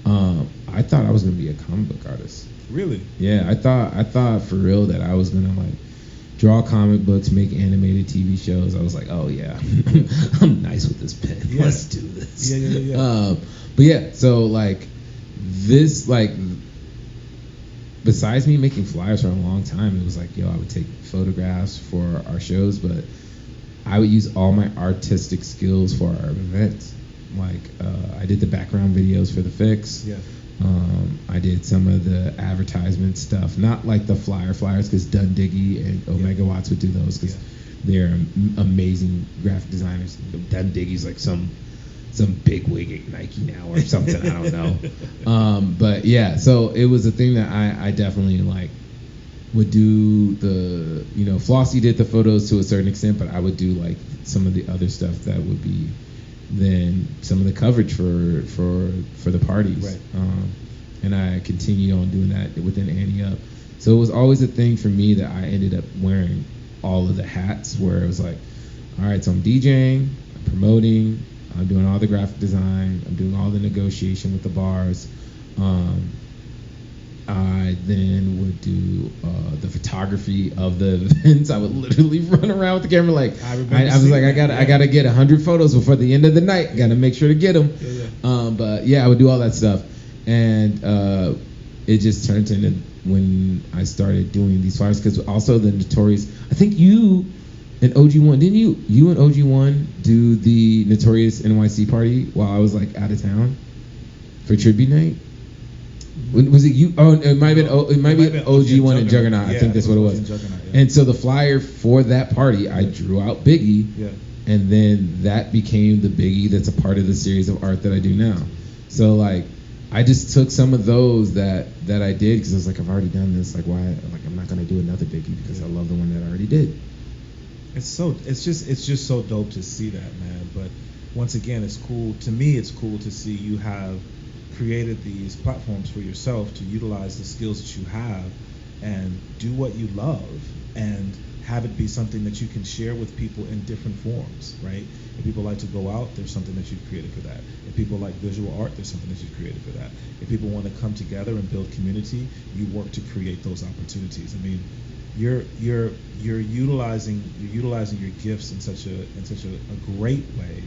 I thought I was gonna be a comic book artist. Really? Yeah, I thought for real that I was gonna like draw comic books, make animated TV shows. I was like, oh yeah, I'm nice with this pen. Yeah. Let's do this. Yeah. But yeah, so like. This, like, besides me making flyers for a long time, it was like, I would take photographs for our shows, but I would use all my artistic skills for our events. Like, I did the background videos for the Fix. Yeah. I did some of the advertisement stuff, not like the flyers, because Dun Diggy and Omega Watts would do those, because they're amazing graphic designers. Dun Diggy's like some big wig at Nike now or something. I don't know. But yeah, so it was a thing that I definitely like would do the, Flossie did the photos to a certain extent, but I would do like some of the other stuff that would be then some of the coverage for the parties. Right. And I continued on doing that within Annie Up. So it was always a thing for me that I ended up wearing all of the hats, where it was like, all right, so I'm DJing, I'm promoting, I'm doing all the graphic design, I'm doing all the negotiation with the bars. I then would do the photography of the events. I would literally run around with the camera like I was like, I gotta get 100 photos before the end of the night. I gotta make sure to get them. But yeah, I would do all that stuff, and it just turned into when I started doing these flyers, because also the Notorious. I think you and OG1, didn't you and OG1 do the Notorious NYC party while I was like out of town for tribute night? Was it you? Oh, it might have been OG1 and Juggernaut. I think that's what it was. And so the flyer for that party, I drew out Biggie, and then that became the Biggie that's a part of the series of art that I do now. So like, I just took some of those that I did, because I was like, I've already done this. Like, why? Like, I'm not gonna do another Biggie because I love the one that I already did. It's just so dope to see that, man. But once again, it's cool to me. It's cool to see you have created these platforms for yourself to utilize the skills that you have and do what you love and have it be something that you can share with people in different forms, right? If people like to go out, there's something that you've created for that. If people like visual art, there's something that you've created for that. If people want to come together and build community, you work to create those opportunities. I mean, you're utilizing your gifts in such a great way.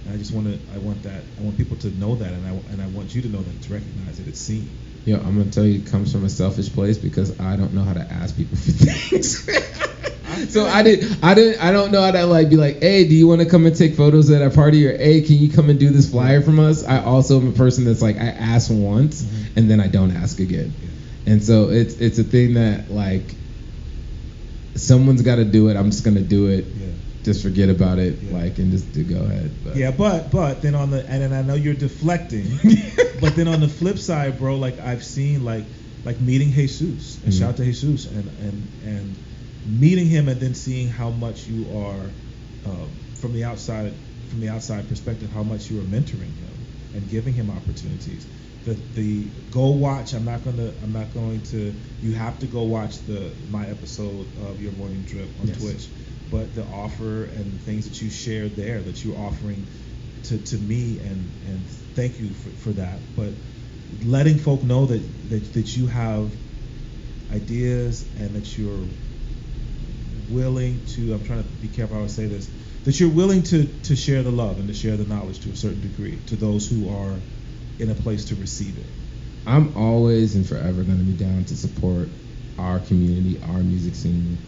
And I want people to know that, and I want you to know that it's recognized, that it's seen. Yo, I'm gonna tell you, it comes from a selfish place because I don't know how to ask people for things. So I don't know how to like be like, hey, do you want to come and take photos at our party, or hey, can you come and do this flyer from us? I also am a person that's like, I ask once and then I don't ask again. And so it's a thing that like someone's got to do it. I'm just gonna do it. Just forget about it, like, and just to go ahead. But. Yeah, but then and I know you're deflecting, but then on the flip side, bro, like I've seen like meeting Jesus, and shout out to Jesus, and meeting him, and then seeing how much you are from the outside perspective, how much you are mentoring him and giving him opportunities. The go watch. I'm not going to. You have to go watch my episode of Your Morning Drip on Twitch. But the offer and the things that you shared there, that you're offering to me, and thank you for that. But letting folk know that you have ideas and that you're willing to, I'm trying to be careful how I say this, that you're willing to share the love and to share the knowledge to a certain degree to those who are in a place to receive it. I'm always and forever going to be down to support our community, our music scene,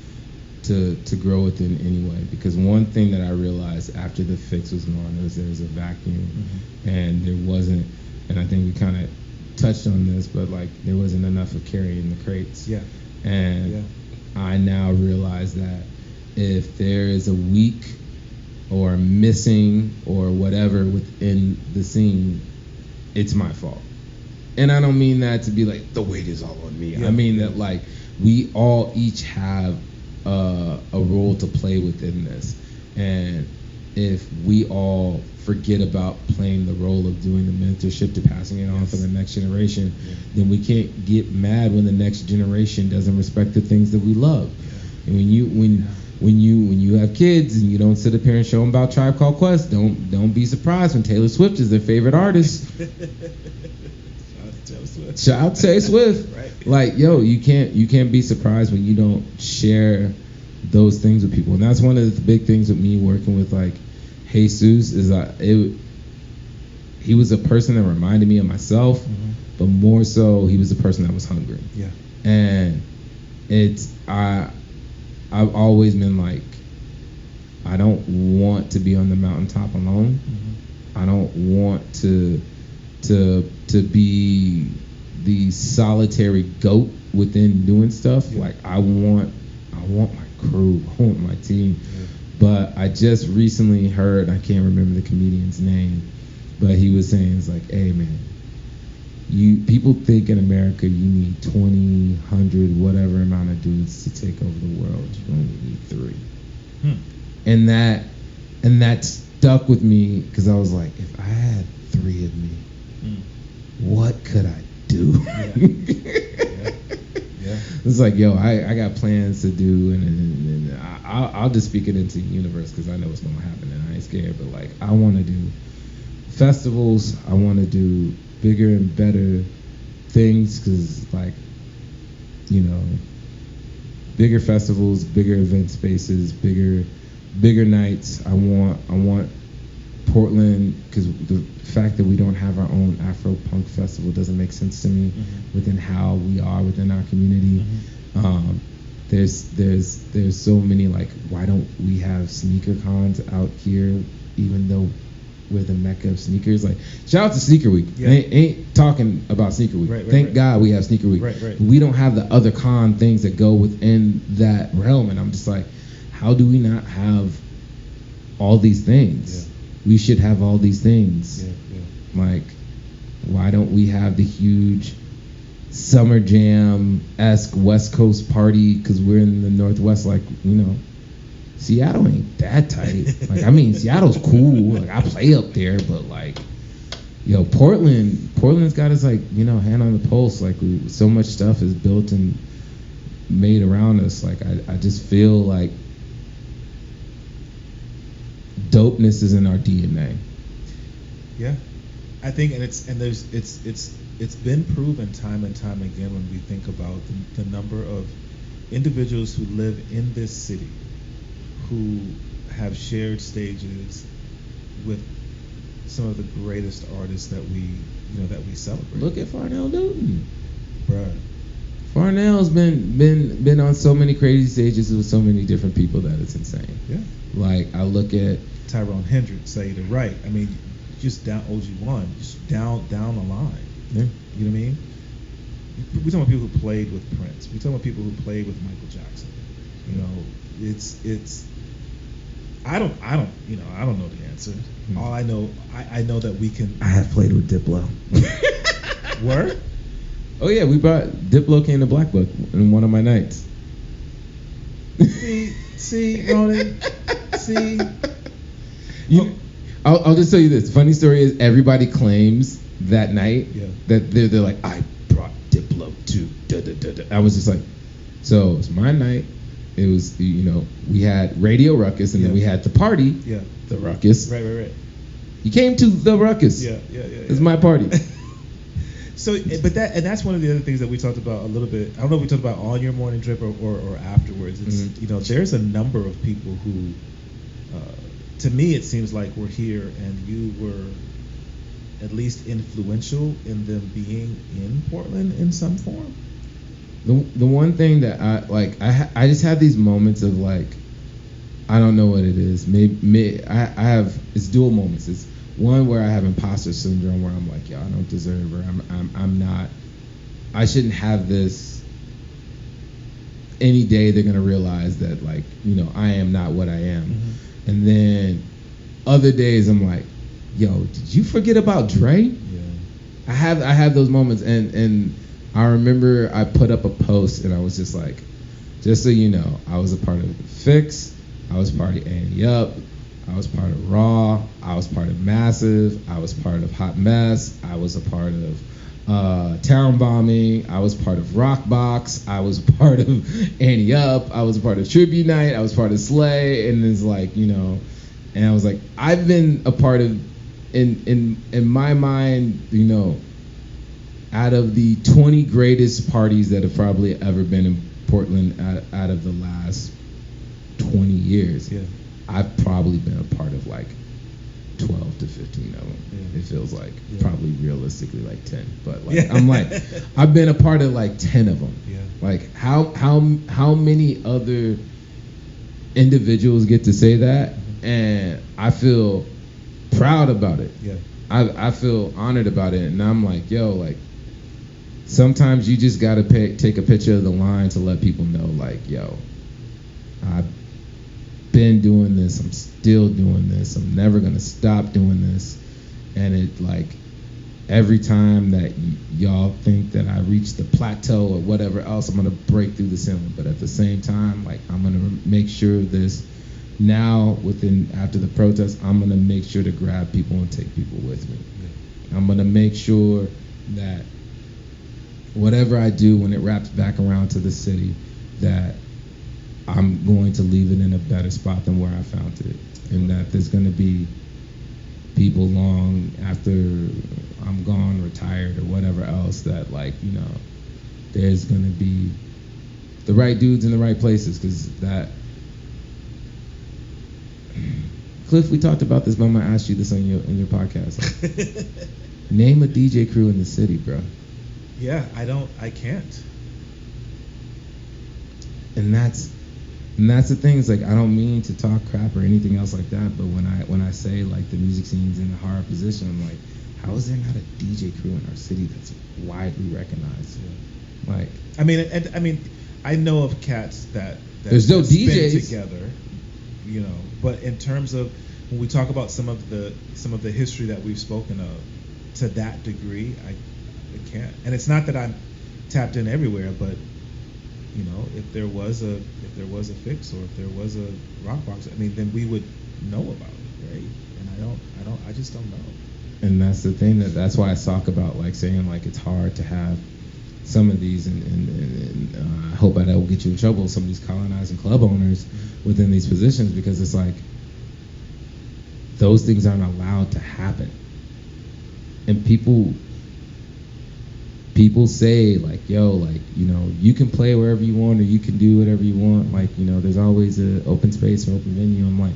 to grow within anyway, because one thing that I realized after the fix was gone was there was a vacuum, and there wasn't, and I think we kind of touched on this, but like there wasn't enough of carrying the crates. I now realize that if there is a weak or missing or whatever within the scene, it's my fault. And I don't mean that to be like the weight is all on me. I mean that like we all each have a role to play within this, and if we all forget about playing the role of doing the mentorship to passing it on for the next generation, then we can't get mad when the next generation doesn't respect the things that we love. And when you have kids and you don't sit up here and show them about Tribe Called Quest, don't be surprised when Taylor Swift is their favorite artist. Shout out to Taylor Swift. Right. Like, yo, you can't be surprised when you don't share those things with people. And that's one of the big things with me working with like Jesus is he was a person that reminded me of myself, but more so he was a person that was hungry. Yeah. And I've always been like, I don't want to be on the mountaintop alone. I don't want to be the solitary goat within doing stuff. Like I want my crew, I want my team. But I just recently heard, I can't remember the comedian's name, but he was saying, it's like, hey man, people think in America you need 20, 100, whatever amount of dudes to take over the world. You only need 3. And that stuck with me because I was like, if I had 3 of me, what could I do? It's like, yo, I got plans to do, and I'll just speak it into the universe because I know what's going to happen, and I ain't scared. But like, I want to do festivals. I want to do bigger and better things because, like, you know, bigger festivals, bigger event spaces, bigger nights. I want Portland, because the fact that we don't have our own Afro Punk festival doesn't make sense to me within how we are within our community. There's so many, like, why don't we have sneaker cons out here, even though we're the mecca of sneakers? Like, shout out to Sneaker Week. Ain't talking about Sneaker Week. Thank God we have Sneaker Week. We don't have the other con things that go within that realm, and I'm just like, how do we not have all these things? We should have all these things. Like, why don't we have the huge Summer Jam-esque West Coast party? Because we're in the Northwest, like, you know, Seattle ain't that tight. Like, I mean, Seattle's cool. Like, I play up there, but like, Yo, Portland's got us like, hand on the pulse. Like so much stuff is built and made around us. Like I just feel like dopeness is in our DNA. Yeah, I think, and it's been proven time and time again when we think about the number of individuals who live in this city who have shared stages with some of the greatest artists that we celebrate. Look at Farnell Newton, bruh. Farnell's been on so many crazy stages with so many different people that it's insane. Yeah. Like I look at Tyrone Hendricks, Say the Right. I mean, just down OG1, just down the line. Yeah. You know what I mean? We're talking about people who played with Prince. We're talking about people who played with Michael Jackson. It's. I don't know the answer. Mm-hmm. All I know that we can. I have played with Diplo. Word? Oh yeah, we brought Diplo came to Black Book in one of my nights. See, Ronin. See. I'll just tell you this. Funny story is everybody claims that night that they're like, I brought Diplo to da da da da. I was just like, so it's my night. It was we had Radio Ruckus and then we had the party. Yeah. The Ruckus. Right. You came to the Ruckus. Yeah. It's my party. So, but that's one of the other things that we talked about a little bit. I don't know if we talked about on your morning drip or afterwards. It's there's a number of people who, to me, it seems like were here and you were at least influential in them being in Portland in some form. The one thing that I just have these moments of like, I don't know what it is. Maybe I have it's dual moments. It's one where I have imposter syndrome where I'm like, yo, I don't deserve her. I'm not. I shouldn't have this. Any day they're gonna realize that like I am not what I am. Mm-hmm. And then other days I'm like, yo, did you forget about Dre? Yeah. I have those moments and I remember I put up a post and I was just like, just so you know, I was a part of The Fix, I was part of Annie Up, I was part of Raw, I was part of Massive, I was part of Hot Mess, I was a part of Town Bombing, I was part of Rockbox, I was part of Annie Up, I was part of Tribute Night, I was part of Slay, and it's like, and I was like, I've been a part of, in my mind, out of the 20 greatest parties that have probably ever been in Portland out of the last 20 years, I've probably been a part of like 12 to 15 of them. Yeah. It feels like probably realistically like 10, but like I'm like I've been a part of like 10 of them. Yeah. Like how many other individuals get to say that, and I feel proud about it. Yeah. I feel honored about it, and I'm like, yo, like sometimes you just gotta take a picture of the line to let people know, like, yo, I've been doing this, I'm still doing this, I'm never gonna stop doing this. And it like every time that y'all think that I reach the plateau or whatever else, I'm gonna break through the ceiling. But at the same time, like I'm gonna make sure this now after the protest, I'm gonna make sure to grab people and take people with me. Yeah. I'm gonna make sure that whatever I do when it wraps back around to the city, that I'm going to leave it in a better spot than where I found it, and that there's going to be people long after I'm gone, retired, or whatever else, that like there's going to be the right dudes in the right places, because that. Klyph, we talked about this, but I'm gonna ask you this on your podcast. Like, name a DJ crew in the city, bro. Yeah, I can't. And that's the thing. It's like I don't mean to talk crap or anything else like that, but when I say like the music scene's in a hard position, I'm like, how is there not a DJ crew in our city that's widely recognized? Yeah. Like, I mean, I know of cats that there's no DJs together, But in terms of when we talk about some of the history that we've spoken of, to that degree, I can't. And it's not that I'm tapped in everywhere, but if there was a Fix or if there was a Rockbox, I mean, then we would know about it, right? And I just don't know. And that's the thing, that's why I talk about like saying like it's hard to have some of these, and I hope I don't get you in trouble, some of these colonizing club owners within these positions, because it's like those things aren't allowed to happen. And people say like, yo, like, you know, you can play wherever you want or you can do whatever you want, like, you know, there's always an open space or open venue. I'm like,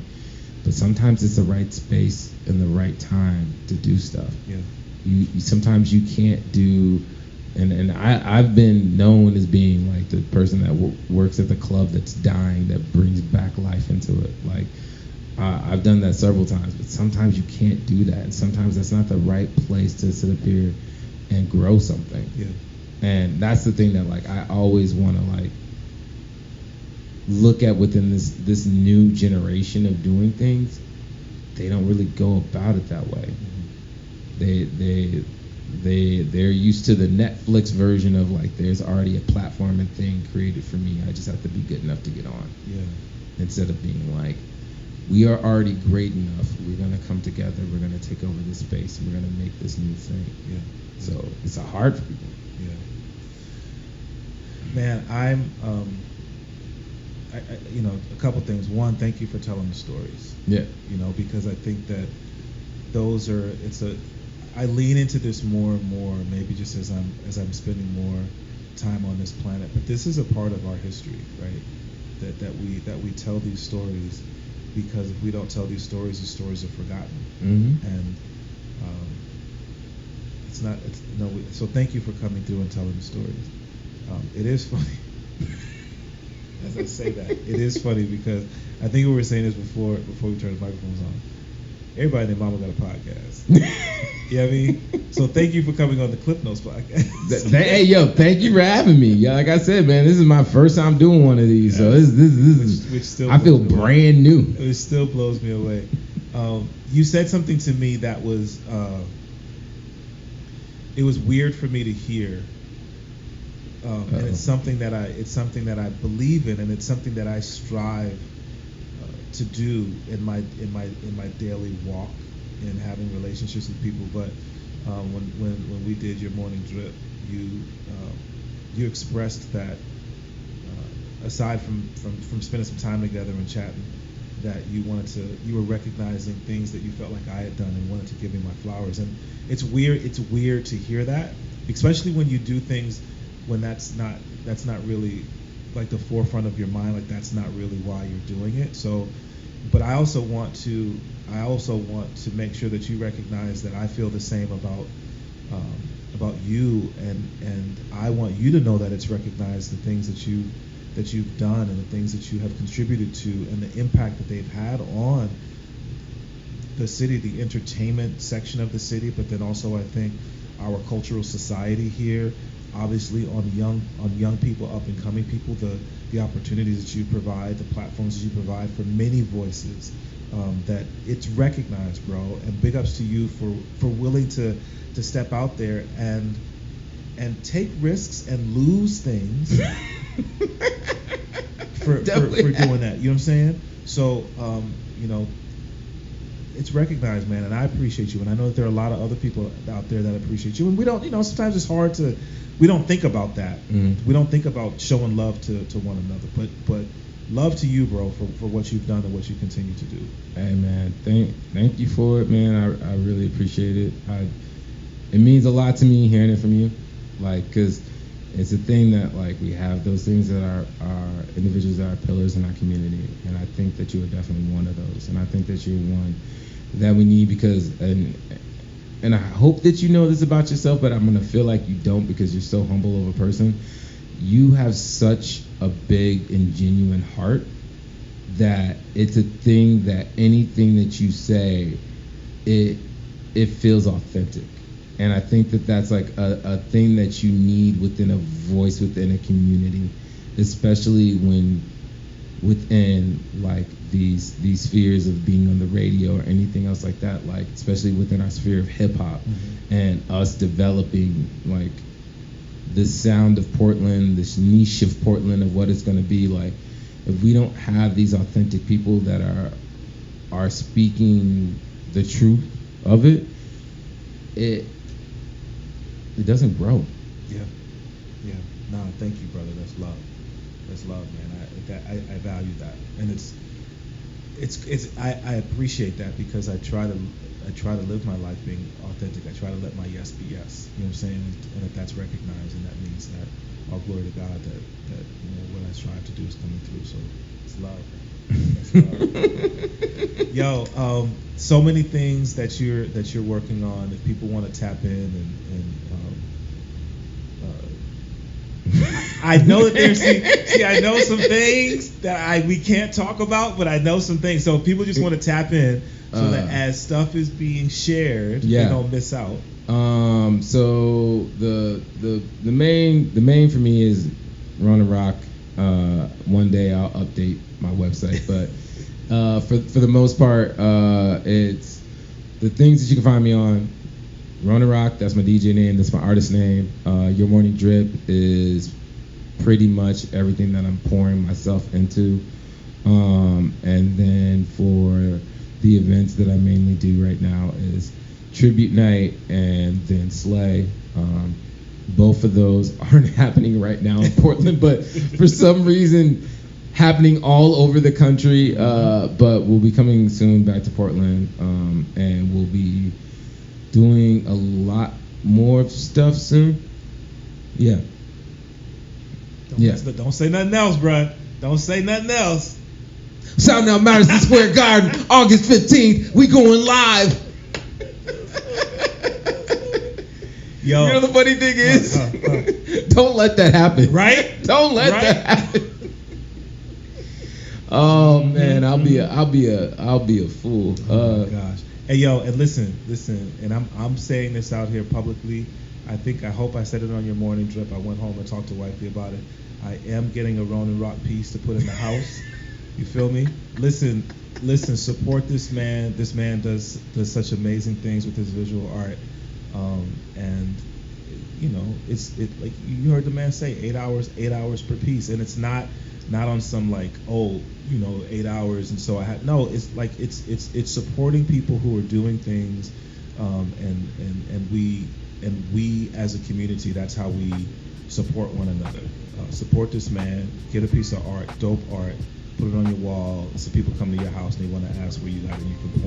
but sometimes it's the right space and the right time to do stuff. Yeah. You sometimes you can't do, and I've been known as being like the person that works at the club that's dying, that brings back life into it. Like, I've done that several times, but sometimes you can't do that, and sometimes that's not the right place to sit up here and grow something. Yeah. And that's the thing that like I always want to like look at within this new generation of doing things. They don't really go about it that way. They're used to the Netflix version of like there's already a platform and thing created for me. I just have to be good enough to get on. Yeah. Instead of being like, we are already great enough. We're gonna come together. We're gonna take over this space. We're gonna make this new thing. Yeah. So it's hard for people. Yeah. Man, I'm you know, a couple things. One, thank you for telling the stories. Yeah. You know, because I think that those are, I lean into this more and more, maybe just as I'm spending more time on this planet. But this is a part of our history, right? That we tell these stories, because if we don't tell these stories are forgotten. Mm-hmm. And so thank you for coming through and telling the stories. It is funny. As I say that, it is funny because I think we were saying this before we turned the microphones on. Everybody and their mama got a podcast. You know what I mean? So thank you for coming on the Klyph Notes podcast. Hey, yo, thank you for having me. Yeah, like I said, man, this is my first time doing one of these, so this is which still I feel brand new. It still blows me away. You said something to me that was it was weird for me to hear. And it's something that I believe in, and it's something that I strive to do in my daily walk in having relationships with people. But when we did your morning drip, you expressed that aside from spending some time together and chatting, that you were recognizing things that you felt like I had done and wanted to give me my flowers. And it's weird to hear that, especially when you do things when that's not really like the forefront of your mind, like that's not really why you're doing it. So, but I also want to make sure that you recognize that I feel the same about you, and I want you to know that it's recognized, the things that you've done and the things that you have contributed to, and the impact that they've had on the city, the entertainment section of the city, but then also I think our cultural society here. Obviously, on young people, up and coming people, the opportunities that you provide, the platforms that you provide for many voices, that it's recognized, bro. And big ups to you for willing to step out there and take risks and lose things for doing that. You know what I'm saying? So, you know, it's recognized, man, and I appreciate you. And I know that there are a lot of other people out there that appreciate you. And we don't, you know, sometimes it's hard to. We don't think about that. Mm-hmm. We don't think about showing love to one another. But love to you, bro, for what you've done and what you continue to do. Hey, man, thank you for it, man. I really appreciate it. It means a lot to me hearing it from you, like, because it's a thing that, like, we have those things that are individuals that are pillars in our community, and I think that you are definitely one of those, and I think that you're one that we need, because and I hope that you know this about yourself, but I'm going to feel like you don't, because you're so humble of a person. You have such a big and genuine heart that it's a thing that anything that you say, it feels authentic. And I think that that's like a thing that you need within a voice, within a community, especially when within like these spheres of being on the radio or anything else like that, like especially within our sphere of hip hop, mm-hmm. and us developing like this sound of Portland, this niche of Portland of what it's going to be like. If we don't have these authentic people that are speaking the truth of it, it doesn't grow. Yeah. No, thank you, brother. That's love. That's love, man. I value that, and I appreciate that because I try to live my life being authentic. I try to let my yes be yes. You know what I'm saying? And if that's recognized, and that means that all glory to God that what I strive to do is coming through. So it's love. That's love. Yo, so many things that you're working on. If people want to tap in and I know that there's see I know some things that we can't talk about, but I know some things. So if people just want to tap in so that as stuff is being shared, they don't miss out. So the main for me is Ronin Roc. One day I'll update my website, but for the most part, it's the things that you can find me on. Ronin Roc, that's my DJ name, that's my artist name. Your Morning Drip is pretty much everything that I'm pouring myself into. And then for the events that I mainly do right now is Tribute Night and then Slay. Both of those aren't happening right now in Portland, but for some reason happening all over the country. But we'll be coming soon back to Portland, and we'll be doing a lot more stuff soon. Yeah. Don't say nothing else, bruh. Don't say nothing else. Sound Out Madison Square Garden, August 15th. We going live. Yo. You know the funny thing is, don't let that happen. Right? Don't let that happen. Oh man, I'll be a fool. Oh my gosh. Hey yo, and listen, and I'm saying this out here publicly. I hope I said it on your morning drip. I went home and talked to wifey about it. I am getting a Ronin Roc piece to put in the house. You feel me? Listen, support this man. This man does such amazing things with his visual art. And you know, it's like you heard the man say 8 hours per piece, and it's not on some like 8 hours, and so it's like it's supporting people who are doing things, and we as a community, that's how we support one another. Support this man, get a piece of art, dope art, put it on your wall, so people come to your house and they want to ask where you got it, and you can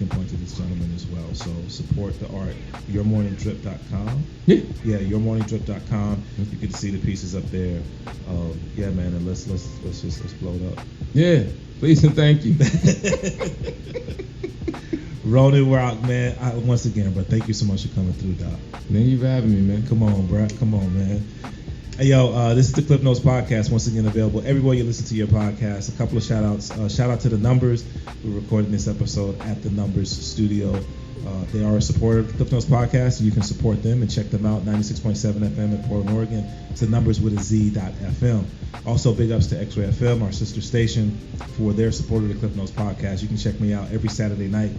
point to this gentleman as well. So support the art. YourMorningDrip.com. Yeah, YourMorningDrip.com. You can see the pieces up there. Yeah, man, and let's blow it up. Yeah, please and thank you. Ronin Roc, man. Once again, bro, thank you so much for coming through, Doc. Thank you for having me, man. Come on, bro. Come on, man. Hey, yo, this is the Klyph Notes podcast, once again available everywhere you listen to your podcast. A couple of shout outs. Shout out to the Numberz. We're recording this episode at the Numberz studio. They are a supporter of the Klyph Notes podcast. You can support them and check them out. 96.7 FM in Portland, Oregon. It's the Numberz with a Z.FM. Also, big ups to XRAY FM, our sister station, for their support of the Klyph Notes podcast. You can check me out every Saturday night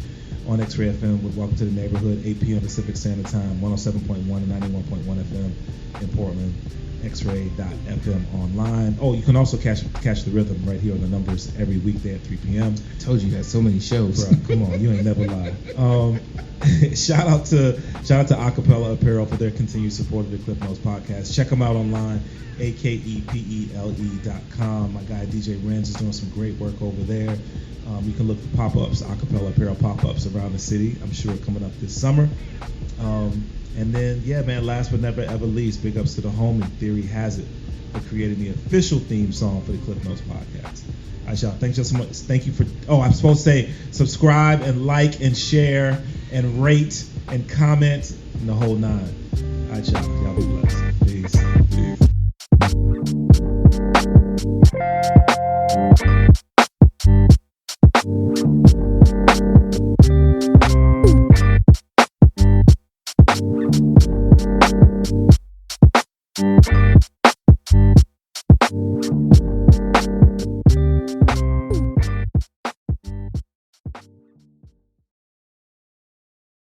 on XRAY FM with Welcome to the Neighborhood, 8 p.m. Pacific Standard Time, 107.1 and 91.1 FM in Portland. XRAY.FM online. Oh, you can also catch the rhythm right here on the Numberz every weekday at 3 p.m. I told you had so many shows. Bruh, come on, you ain't never lied. Shout out to Akepele Apparel for their continued support of the Klyph Notes podcast. Check them out online, akepele.com. My guy DJ Renz is doing some great work over there. You can look for pop-ups, Akepele Apparel pop-ups around the city. I'm sure coming up this summer. And then, yeah, man, last but never ever least, big ups to the homie, Theory Hazit, for creating the official theme song for the Klyph Notes podcast. All right, y'all. Thanks y'all so much. Thank you for, I'm supposed to say subscribe and like and share and rate and comment and the whole nine. All right, y'all. Y'all be blessed. Peace.